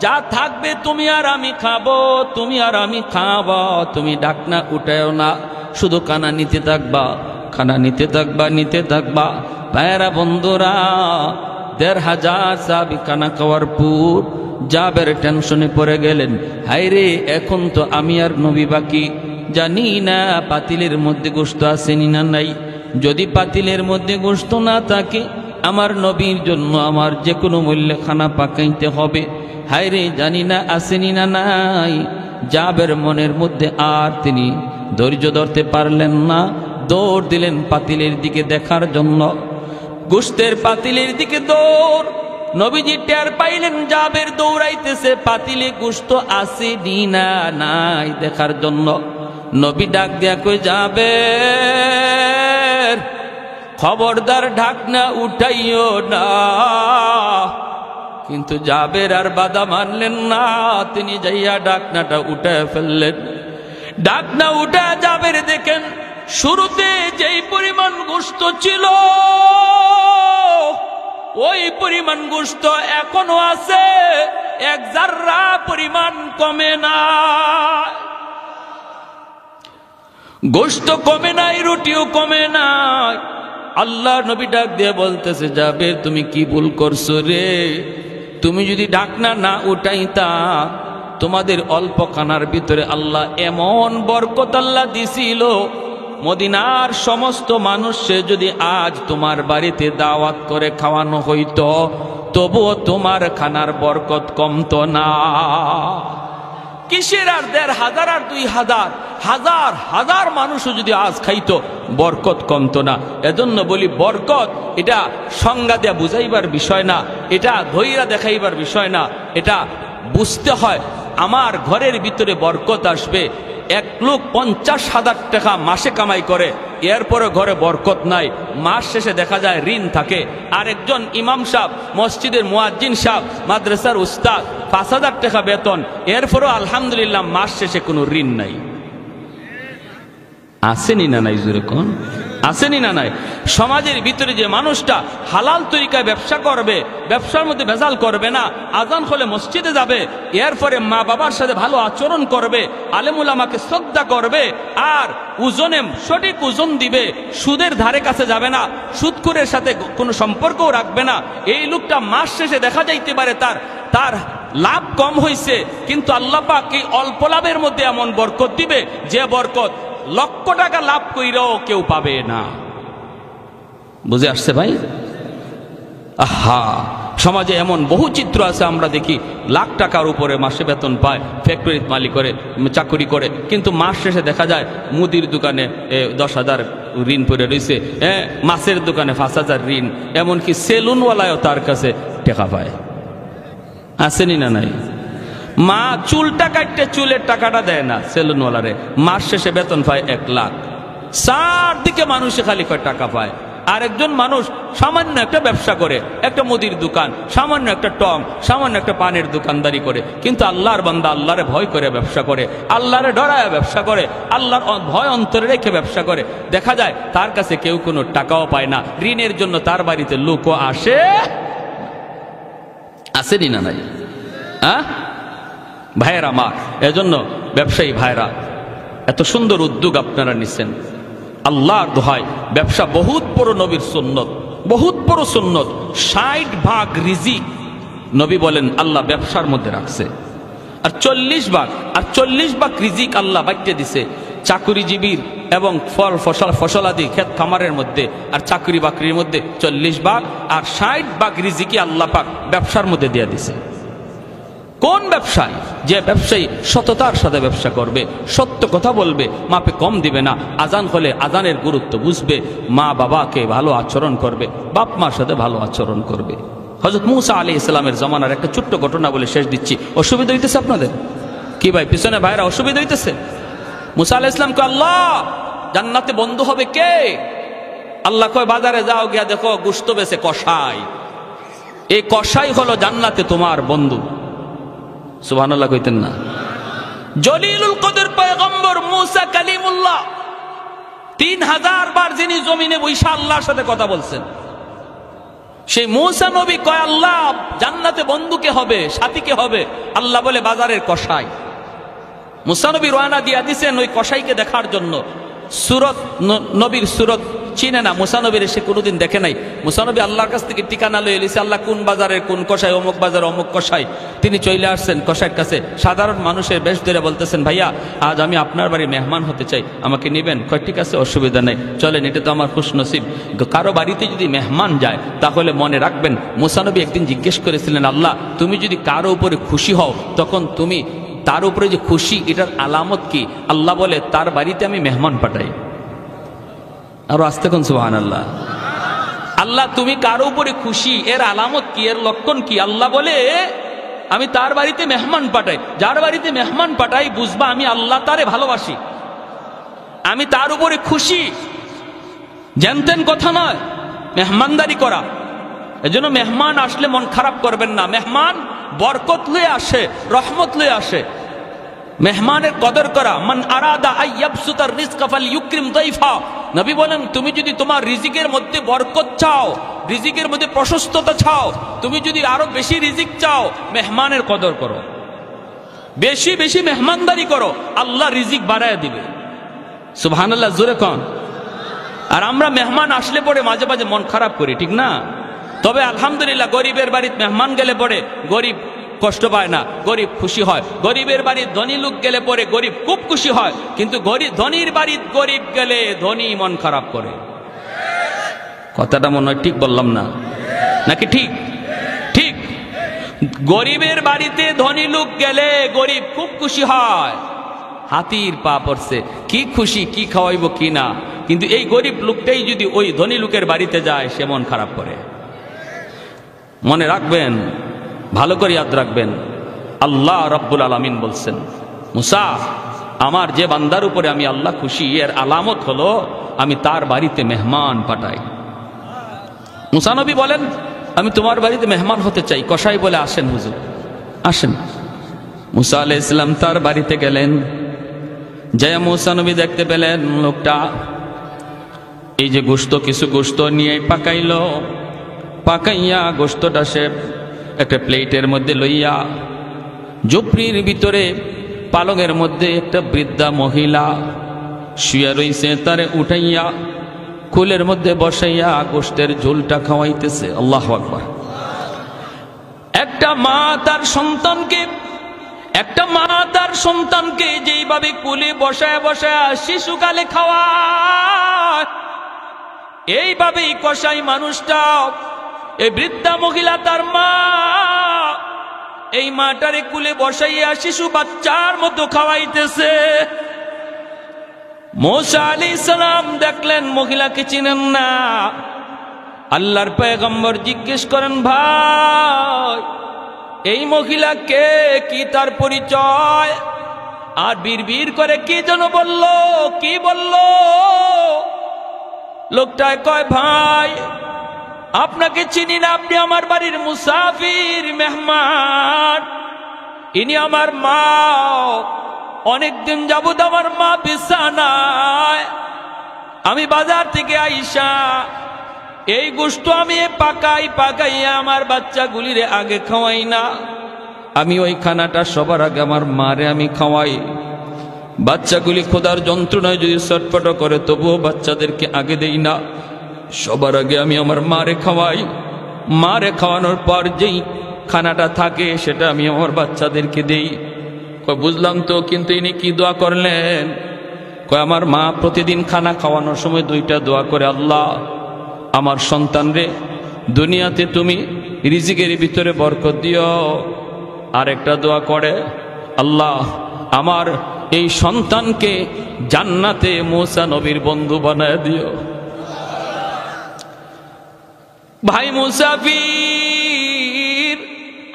যা থাকবে তুমি আর আমি খাবো, তুমি আর আমি খাবো, তুমি ডাকনা উঠায়ও না, শুধু খানা নিতে থাকবা, খানা নিতে থাকবা, নিতে থাকবা। ভাইয়েরা বন্ধুরা, 1500 সাহাবী খানা খাওয়ার পর জাবের টেনশনে পড়ে গেলেন, হায়রে এখন তো আমি আর নবী বাকি, জানি না পাতিলের মধ্যে গোশত আসেনি না নাই। যদি পাতিলের মধ্যে গোশত না থাকে, আমার নবীর জন্য আমার যে কোনো মূল্যে খানা পাকাইতে হবে। হায়রে জানি না আসেনি না নাই। জাবের মনের মধ্যে আর তিনি ধৈর্য ধরতে পারলেন না, দৌড় দিলেন পাতিলের দিকে দেখার জন্য। গোশতের পাতিলের দিকে দৌড়। নবীজি টের পাইলেন জাবের দৌড়াইতেছে, পাতিলে গোশত আসেনি না নাই দেখার জন্য। নবী ডাক দিয়া কই, জাবের খবরদার ঢাকনা উঠাইও না। কিন্তু জাবের আর বাধা মানলেন না, তিনি যাইয়া ঢাকনাটা উঠায় ফেললেন। ঢাকনা উঠা জাবের দেখেন, শুরুতে যেই পরিমাণ গোশত ছিল ওই পরিমাণ গোশত এখনো আছে, এক জাররা পরিমাণ কমে না। গোশত কমে নাই, রুটিও কমে নাই। আল্লাহ নবী ডাক দিয়ে বলতেছে, জাবের তুমি কি ভুল করছো রে? তুমি যদি ঢাকনা না উঠাইতা, তোমাদের অল্প খানার ভিতরে আল্লাহ এমন বরকত আল্লাহ দিছিল, মদিনার সমস্ত মানুষে যদি আজ তোমার বাড়িতে দাওয়াত করে খাওয়ানো হইতো, তবুও তোমার খানার বরকত কমতো না। কিসের আর 1500 আর 2000, হাজার হাজার মানুষও যদি আজ খাইতো, বরকত কমতো না। এজন্য বলি, বরকত এটা সংজ্ঞা দেয়া বুঝাইবার বিষয় না, এটা ধৈর্য দেখাইবার বিষয় না, এটা বুঝতে হয়। আমার ঘরের ভিতরে বরকত আসবে। এক লোক 50,000 টাকা মাসে কামাই করে, এরপরে ঘরে বরকত নাই, মাস শেষে দেখা যায় ঋণ থাকে। আরেকজন ইমাম সাহেব, মসজিদের মুয়াজ্জিন সাহেব, মাদ্রাসার উস্তাদ, 5,000 টাকা বেতন, এরপরও আলহামদুলিল্লাহ মাস শেষে কোনো ঋণ নাই। আসেনি না নাই? জোরে কোন আসেনি না নাই? সমাজের ভিতরে যে মানুষটা হালাল তরিকায় ব্যবসা করবে, ব্যবসার মধ্যে ভেজাল করবে না, আজান হলে মসজিদে যাবে, এরপরে মা বাবার সাথে ভালো আচরণ করবে, আলেম উলামাকে শ্রদ্ধা করবে, আর ওজনে সঠিক ওজন দিবে, সুদের ধারে কাছে যাবে না, সুদখোরের সাথে কোনো সম্পর্কও রাখবে না, এই লোকটা মাস শেষে দেখা যাইতে পারে তার লাভ কম হয়েছে, কিন্তু আল্লাহ পাক এই অল্প লাভের মধ্যে এমন বরকত দিবে, যে বরকত লক্ষ টাকা লাভ কইরাও কেউ পাবে না। বুঝে আসছে ভাই? আহা, সমাজে এমন বহু চিত্র আছে, আমরা দেখি লাখ টাকার উপরে মাসে বেতন পায়, ফ্যাক্টরি মালিক করে, চাকরি করে, কিন্তু মাস শেষে দেখা যায় মুদির দোকানে 10,000 ঋণ পড়ে রয়েছে, মাছের দোকানে 5,000 ঋণ, এমনকি সেলুনওয়ালাও তার কাছে টাকা পায়। আসেনি না নাই? মা চুলটা কাটতে চুলের টাকাটা দেয় না সেলুনওয়ালারে, মাস শেষে বেতন পায় 1 লাখ। চারদিকে মানুষে খালি কয় টাকা পায়। আরেকজন মানুষ সামান্য একটা ব্যবসা করে, একটা মুদির দোকান, সামান্য একটা টং, সামান্য একটা পানের দোকানদারি করে, কিন্তু আল্লাহর বান্দা আল্লাহরে ভয় করে ব্যবসা করে, আল্লাহরে ডরায় ব্যবসা করে, আল্লাহর ভয় অন্তরে রেখে ব্যবসা করে। দেখা যায় তার কাছে কেউ কোনো টাকাও পায় না, ঋণের জন্য তার বাড়িতে লোকও আসেনি না নাই? ভাইয়েরা আমার, এজন্য ব্যবসায়ী ভাইরা, এত সুন্দর উদ্যোগ আপনারা নিচ্ছেন, আল্লাহর দোহাই, ব্যবসা বহুত বড় নবীর সুন্নত, বহুত বড় সুন্নত। 60 ভাগ রিজিক নবী বলেন আল্লাহ ব্যবসার মধ্যে রাখছে, আর 40 ভাগ রিজিক আল্লাহ বাঁচিয়ে দিছে চাকুরিজীবীর এবং ফসলাদি ক্ষেত খামারের মধ্যে, আর চাকরি বাকরির মধ্যে 40 ভাগ, আর 60 ভাগ রিজিকি আল্লাহ পাক ব্যবসার মধ্যে দিয়ে দিছে। কোন ব্যবসায়ী? যে ব্যবসায়ী সততার সাথে ব্যবসা করবে, সত্য কথা বলবে, মাপে কম দিবে না, আজান হলে আজানের গুরুত্ব বুঝবে, মা বাবাকে ভালো আচরণ করবে, বাপ মার সাথে ভালো আচরণ করবে। হযরত মূসা আলাইহিস সালামের জমানার একটা ছোট্ট ঘটনা বলে শেষ দিচ্ছি। অসুবিধা হইতেছে আপনাদের কি ভাই? পিছনে ভাইরা অসুবিধা হইতেছে? মূসা আলাইহিস সালাম কয়, আল্লাহ জান্নাতে বন্ধু হবে কে? আল্লাহ কয়, বাজারে যাও, গিয়া দেখো গোশত বেচে কসাই। এই কসাই হলো জান্নাতে তোমার বন্ধু। সুবহানাল্লাহ কইতেন না? জলিলুল কদর পয়গম্বর মূসা কালিমুল্লাহ 3000 বার যিনি জমিনে বৈশা আল্লাহর সাথে কথা বলছেন, সেই মূসা নবী কয়, আল্লাহ জান্নাতে বন্ধু কে হবে, সাথী কে হবে? আল্লাহ বলে, বাজারের কসাই। মূসা নবী রওনা দিয়া দিছেন ওই কসাইকে দেখার জন্য। সূরত নবীর সূরত চিনে না, মূসা নবীর সে কোনোদিন দেখে নাই। মূসা নবী আল্লাহর কাছ থেকে ঠিকানা লয়ে এলিছে, আল্লাহ কোন বাজারের কোন কসাই, অমুক বাজার অমুক কসাই। তিনি চলে আসছেন কসাইয়ের কাছে, সাধারণ মানুষের বেশ ধরে বলতেছেন, ভাইয়া আজ আমি আপনার বাড়ি মেহমান হতে চাই, আমাকে নেবেন? কয়, ঠিক আছে, অসুবিধা নেই, চলেন, এটা তো আমার খুশনসিব। কারো বাড়িতে যদি মেহমান যায় তাহলে মনে রাখবেন, মূসা নবী একদিন জিজ্ঞেস করেছিলেন, আল্লাহ তুমি যদি কারো উপরে খুশি হও তখন তুমি তার উপরে যে খুশি এটার আলামত কি? আল্লাহ বলে, তার বাড়িতে আমি মেহমান পাঠাই। আরো আস্তে কোন সুবহানাল্লাহ। আল্লাহ তুমি কারো উপরে খুশি, এর আলামত কি, এর লক্ষণ কি? আল্লাহ বলে, আমি তার বাড়িতে মেহমান পাঠাই। যার বাড়িতে মেহমান পাঠাই বুঝবা আমি আল্লাহ তারে ভালোবাসি, আমি তার উপরে খুশি। জানতেন কথা নয়, মেহমানদারি করা। এজন্য মেহমান আসলে মন খারাপ করবেন না। মেহমান বরকত লয়ে আসে, রহমত লয়ে আসে। মেহমানের কদর করা। মান আরাদা আইয়াবসুতার রিজকা ফালইউকরিম দাইফা। নবী বলেন, তুমি যদি তোমার রিজিকের মধ্যে বরকত চাও, রিজিকের মধ্যে প্রশস্ততা চাও, তুমি যদি আরো বেশি রিজিক চাও, মেহমানের কদর করো, বেশি বেশি মেহমানদারি করো, আল্লাহ রিজিক বাড়ায় দিবে। সুবহানাল্লাহ, জোরে কোন। আর আমরা মেহমান আসলে পরে মাঝে মাঝে মন খারাপ করি, ঠিক না? তবে আলহামদুলিল্লাহ গরিবের বাড়িতে মেহমান গেলে পরে গরিব কষ্ট পায় না, গরিব খুশি হয়। গরিবের বাড়ি ধনী লোক গেলে পরে গরিব খুব খুশি হয়, কিন্তু ধনীর বাড়ি গরিব গেলে ধনী মন খারাপ করে। কথাটা মনে হয় ঠিক বললাম না নাকি? ঠিক ঠিক। গরিবের বাড়িতে ধনী লোক গেলে গরিব খুব খুশি হয়, হাতির পা পড়ছে, কি খুশি, কি খাওয়াইব কি না। কিন্তু এই গরিব লোকটাই যদি ওই ধনী লোকের বাড়িতে যায়, সে মন খারাপ করে। মনে রাখবেন, ভালো করে ইয়াদ রাখবেন, আল্লাহ রাব্বুল আলামিন বলছেন, মুসা আমার যে বান্দার উপরে আমি আল্লাহ খুশি, এর আলামত হলো আমি তার বাড়িতে মেহমান পাঠাই। মুসা নবী বলেন, আমি তোমার বাড়িতে মেহমান হতে চাই। কসাই বলে, আসেন হুজুর, আসেন। মুসা আলাইহিস সালাম তার বাড়িতে গেলেন। জয়া মুসা নবী দেখতে পেলেন লোকটা এই যে গোশত, কিছু গোশত নিয়ে পাকাইলো, পাকাইয়া গোশতটা সে একটা প্লেটের মধ্যে লইয়া ঝুপড়ির ভিতরে পালঙের মধ্যে একটা বৃদ্ধা মহিলা শুয়ে রইছে, তারে উঠাইয়া কুলের মধ্যে বসাইয়া গোশতের ঝোলটা খাওয়াইতেছে। আল্লাহু আকবার। একটা মা তার সন্তানকে যেইভাবে কুলে বসায় বসায় শিশুকালে খাওয়ায়, এইভাবেই কসাই মানুষটা, এই বৃদ্ধা মহিলা তার মা, এই মাটারে কুলে বসাইয়া শিশু বাচ্চার মতো খাওয়াইতেছে। মূসা আলাইহিস সালাম দেখলেন মহিলাকে চিনেন না। আল্লাহর পয়গম্বর জিজ্ঞেস করেন, ভাই এই মহিলা কে, কি তার পরিচয়? আর বিড়বিড় করে কি যেন বলল, কি বলল? লোকটায় কয়, ভাই আপনাকে চিনি না, আপনি আমার বাড়ির মুসাফির, মেহমান। ইনি আমার মা, অনেকদিন যাবত আমার মা বিছানায়, আমি বাজার থেকে আইসা এই গোশত আমি পাকাইয়া আমার বাচ্চাগুলিরে আগে খাওয়াই না, আমি ওই খানাটা সবার আগে আমার মারে আমি খাওয়াই। বাচ্চাগুলি খোদার যন্ত্রণায় যদি ছটফট করে তবুও বাচ্চাদেরকে আগে দেই না, সবার আগে আমি আমার মারে খাওয়াই। মারে খাওয়ানোর পর যেই খানাটা থাকে সেটা আমি আমার বাচ্চাদেরকে দেই। কয় বুঝলাম তো, কিন্তু ইনি কি দোয়া করলেন? কয় আমার মা প্রতিদিন খানা খাওয়ানোর সময় 2টা দোয়া করে, আল্লাহ আমার সন্তান রে দুনিয়াতে তুমি রিজিকের ভিতরে বরকত দিও, আরেকটা দোয়া করে, আল্লাহ আমার এই সন্তানকে জান্নাতে মুসা নবীর বন্ধু বানায় দিও। ভাই মুসাফির,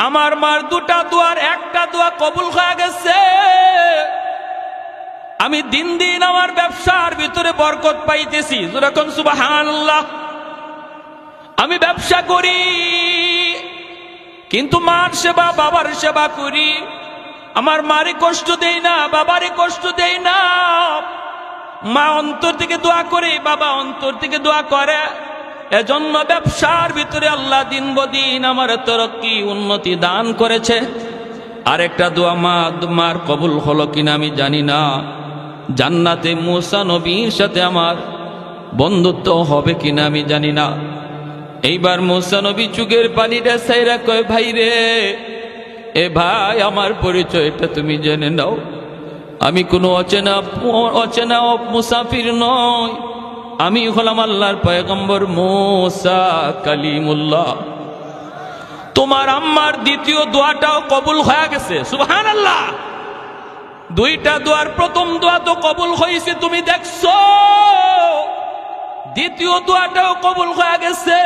আমার মার দুটা দোয়ার একটা দোয়া কবুল হয়ে গেছে। আমি দিন দিন আমার ব্যবসার ভিতরে বরকত পাইতেছি, যেরকম সুবহানাল্লাহ। আমি ব্যবসা করি কিন্তু মার সেবা বাবার সেবা করি, আমার মারে কষ্ট দেই না, বাবারে কষ্ট দেই না। মা অন্তর থেকে দোয়া করে, বাবা অন্তর থেকে দোয়া করে। এজন্য ব্যবসার ভিতরে আল্লাহ দিন বদিন আমার তরক্কি উন্নতি দান করেছে। আরেকটা দোয়া মার কবুল হলো কিনা আমি জানি না। জান্নাতে মুসা নবীর সাথে আমার বন্ধুত্ব হবে কিনা আমি জানি না। এইবার মুসা নবী চুগের পানিটা সাইরা কয়, ভাই রে, এ ভাই আমার পরিচয়টা তুমি জেনে নাও। আমি কোনো অচেনা মুসাফির নয়, আমি হলাম আল্লাহর পয়গম্বর মুসা কালিমুল্লাহ। তোমার আম্মার দ্বিতীয় দোয়াটাও কবুল হয়ে গেছে, সুবহানাল্লাহ। দুইটা দোয়ার প্রথম দোয়া তো কবুল হয়েছে, তুমি দেখছো, দ্বিতীয় দোয়াটাও কবুল হয়ে গেছে।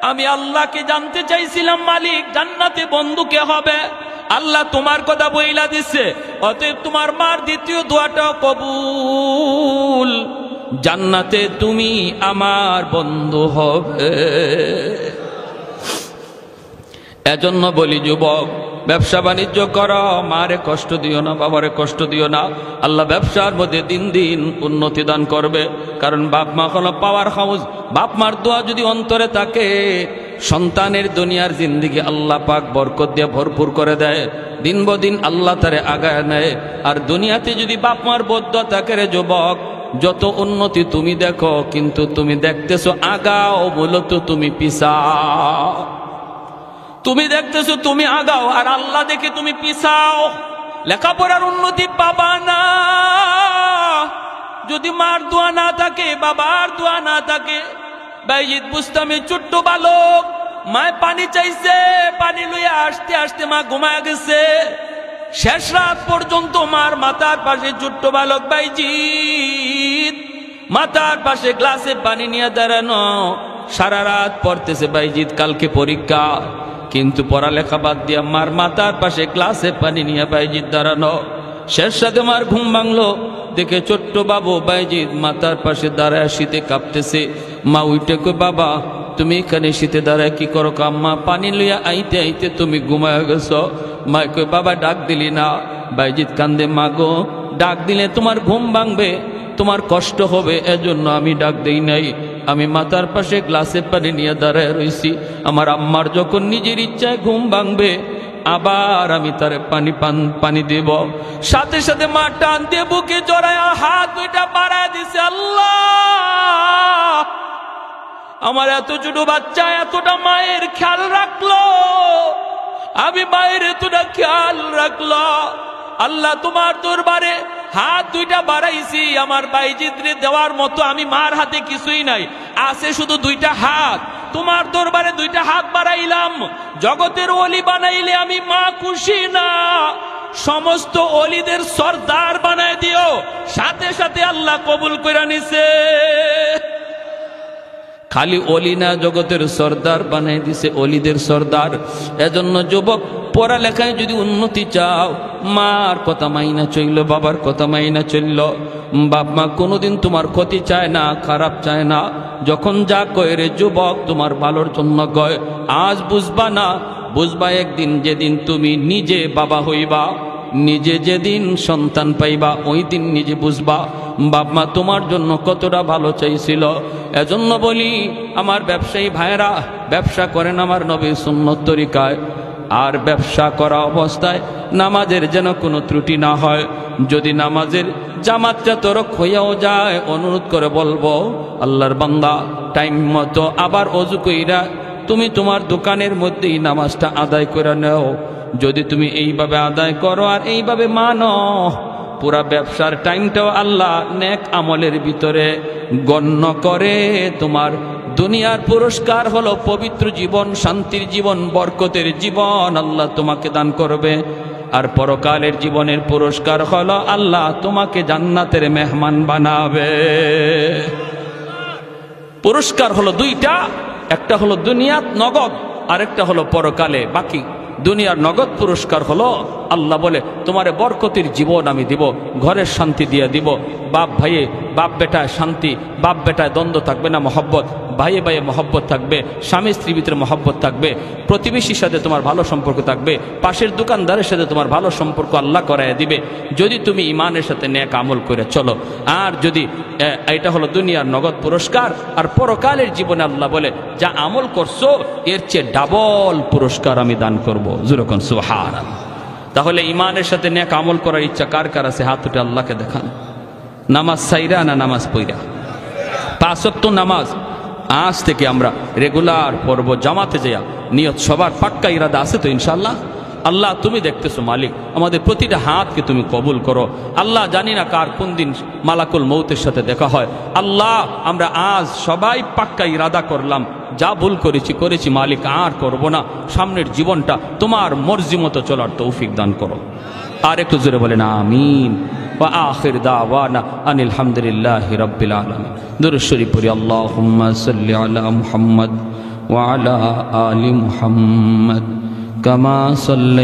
আমি আল্লাহকে জানতে চাইছিলাম, মালিক জান্নাতে বন্ধু কে হবে? আল্লাহ তোমার কথা বইলা দিছে, অতএব তোমার মার দ্বিতীয় দোয়াটাও কবুল, জান্নাতে তুমি আমার বন্ধু হবে। এজন্য বলি যুবক, ব্যবসা বাণিজ্য করো, মারে কষ্ট দিও না, বাবারে কষ্ট দিও না। আল্লাহ ব্যবসার মধ্যে দিন দিন উন্নতি দান করবে। কারণ বাপ মা হলো পাওয়ার হাউস। বাপ মার দোয়া যদি অন্তরে থাকে, সন্তানের দুনিয়ার জিন্দিগি আল্লাহ পাক বরকত দিয়ে ভরপুর করে দেয়। দিন বদিন আল্লাহ তারে আগায় নেয়। আর দুনিয়াতে যদি বাপ মার বদদোয়া থাকে রে যুবক, যত উন্নতি তুমি দেখো, কিন্তু তুমি দেখতেছো আগাও, মূলত তুমি পিছাও। তুমি দেখতেছো তুমি আগাও, আর আল্লাহ দেখে তুমি পিছাও। লেখাপড়ার উন্নতি পাবা না যদি মার দোয়া না থাকে, বাবার দোয়া না থাকে। বাইজিদ বুস্তামি ছোট্ট বালক, মায় পানি চাইছে, পানি লইয়া আসতে আসতে মা ঘুমায় গেছে। শেষ রাত পর্যন্ত মার মাথার পাশে ছোট্ট বালক বাইজিদ মাথার পাশে গ্লাসে পানি নিয়ে দাঁড়ানো, সারা রাত পড়তেছে বাইজিদ, কালকে পরীক্ষা। কিন্তু পড়ালেখা বাদ দিয়া মার মাথার পাশে গ্লাসে পানি নিয়ে বাইজিদ দাঁড়ানো। শেষ সাথে মার ঘুম ভাঙলো, দেখে ছোট্ট বাবু বাইজিদ মাথার পাশে দাঁড়ায় শীতে কাঁপতেছে। মা উঠে কই, বাবা তুমি এখানে শীতে দাঁড়ায় কি করো? আম্মা পানি লইয়া আইতে আইতে তুমি ঘুমায় গেছ। মা কই, বাবা ডাক দিলি না? বাইজিদ কান্দে, মা গো ডাক দিলে তোমার ঘুম ভাঙবে, তোমার কষ্ট হবে, এজন্য আমি ডাক দেই নাই। আমি মাথার পাশে গ্লাসে পানি নিয়ে দাঁড়ায় রইছি। আমার আম্মার যখন নিজের ইচ্ছায় ঘুম ভাঙবে, আবার আমি তারে পানি দেব। সাথে সাথে মা টান দিয়ে বুকে জড়ায় হাত দুইটা বাড়ায় দিছে। আল্লাহ, আমার এত ছোট বাচ্চা এতটা মায়ের খেয়াল রাখলো, আমি মায়ের এতটা খেয়াল রাখলো। আল্লাহ তোমার দরবারে হাত দুইটা বাড়াইছি, আমার বাইজিদরে দেওয়ার মতো আমি মার হাতে কিছুই নাই, আছে শুধু দুইটা হাত। তোমার দরবারে দুইটা হাত বাড়াইলাম। জগতের ওলি বানাইলে আমি মা খুশি না, সমস্ত ওলিদের সর্দার বানায় দিও। সাথে সাথে আল্লাহ কবুল করে নিছে। খালি ওলি না, জগতের সর্দার বানাই দিছে, ওলিদের সর্দার। এজন্য যুবক, পড়ালেখায় যদি উন্নতি চাও, মার কথা মাইনা চলল, বাবার কথা মাইনা চলল। বাপ মা কোনোদিন তোমার ক্ষতি চায় না, খারাপ চায় না। যখন যা কয় রে যুবক, তোমার ভালোর জন্য কয়। আজ বুঝবা না, বুঝবা একদিন, যেদিন তুমি নিজে বাবা হইবা, নিজে যেদিন সন্তান পাইবা, ওই দিন নিজে বুঝবা বাপ মা তোমার জন্য কতটা ভালো চাইছিল। এজন্য বলি, আমার ব্যবসায়ী ভাইরা, ব্যবসা করেন আমার নবীর সুন্নত তরিকায়। আর ব্যবসা করা অবস্থায় নামাজের যেন কোনো ত্রুটি না হয়। যদি নামাজের জামাতটা তরক হইয়াও যায়, অনুরোধ করে বলবো, আল্লাহর বান্দা টাইম মতো আবার অজু কইরা তুমি তোমার দোকানের মধ্যেই নামাজটা আদায় করে নাও। যদি তুমি এইভাবে আদায় করো আর এইভাবে মানো, পুরা ব্যবসার টাইমটাও আল্লাহ নেক আমলের ভিতরে গণ্য করে তোমার দুনিয়ার পুরস্কার হলো পবিত্র জীবন, শান্তির জীবন, বরকতের জীবন আল্লাহ তোমাকে দান করবে। আর পরকালের জীবনের পুরস্কার হলো আল্লাহ তোমাকে জান্নাতের মেহমান বানাবে। পুরস্কার হলো দুইটা, একটা হলো দুনিয়াত নগদ, আর একটা হলো পরকালে বাকি। দুনিয়ার নগদ পুরস্কার হলো আল্লাহ বলে তোমারে বরকতের জীবন আমি দিব, ঘরের শান্তি দিয়ে দিব, বাপ ভাইয়ে বাপ বেটায় শান্তি, বাপ বেটায় দ্বন্দ্ব থাকবে না, মহব্বত, ভাইয়ে ভাইয়ে মহব্বত থাকবে, স্বামী স্ত্রীর ভিতরে মহব্বত থাকবে, প্রতিবেশীর সাথে তোমার ভালো সম্পর্ক থাকবে, পাশের দোকানদারের সাথে তোমার ভালো সম্পর্ক আল্লাহ করায় দিবে যদি তুমি ইমানের সাথে নেক আমল করে চলো। আর যদি এটা হলো দুনিয়ার নগদ পুরস্কার, আর পরকালের জীবনে আল্লাহ বলে যা আমল করছো এর চেয়ে ডাবল পুরস্কার আমি দান করবো। যেরকম সুবহানাল্লাহ। তাহলে ইমানের সাথে নেক আমল করার ইচ্ছা কার কার আছে? হাত উঠে আল্লাহকে দেখান। নামাজ সাইরা না নামাজ পইরা? 5 ওয়াক্ত নামাজ আজ থেকে আমরা রেগুলার পড়ব, জামাতে যাইয়া। নিয়ত সবার পাক্কা ইরাদা আছে তো ইনশাআল্লাহ? আল্লাহ তুমি দেখতেছো মালিক, আমাদের প্রতিটা হাতকে তুমি কবুল করো। আল্লাহ জানি না কার কোন দিন মালাকুল মৌতের সাথে দেখা হয়। আল্লাহ আমরা আজ সবাই পাক্কা ইরাদা করলাম, যা ভুল করেছি মালিক আর করব না। সামনের জীবনটা তোমার মর্জি মতো চলার তৌফিক দান করো। আর একটু জোরে বলেন আমিন। ওয়া আখির দাওয়ানা আনিল হামদুলিল্লাহি রাব্বিল আলামিন। দুরূদ শরীফ পড়ি। আল্লাহুম্মা সাল্লি আলা মুহাম্মদ ওয়া আলা আলি মুহাম্মদ কামা সাল্লাই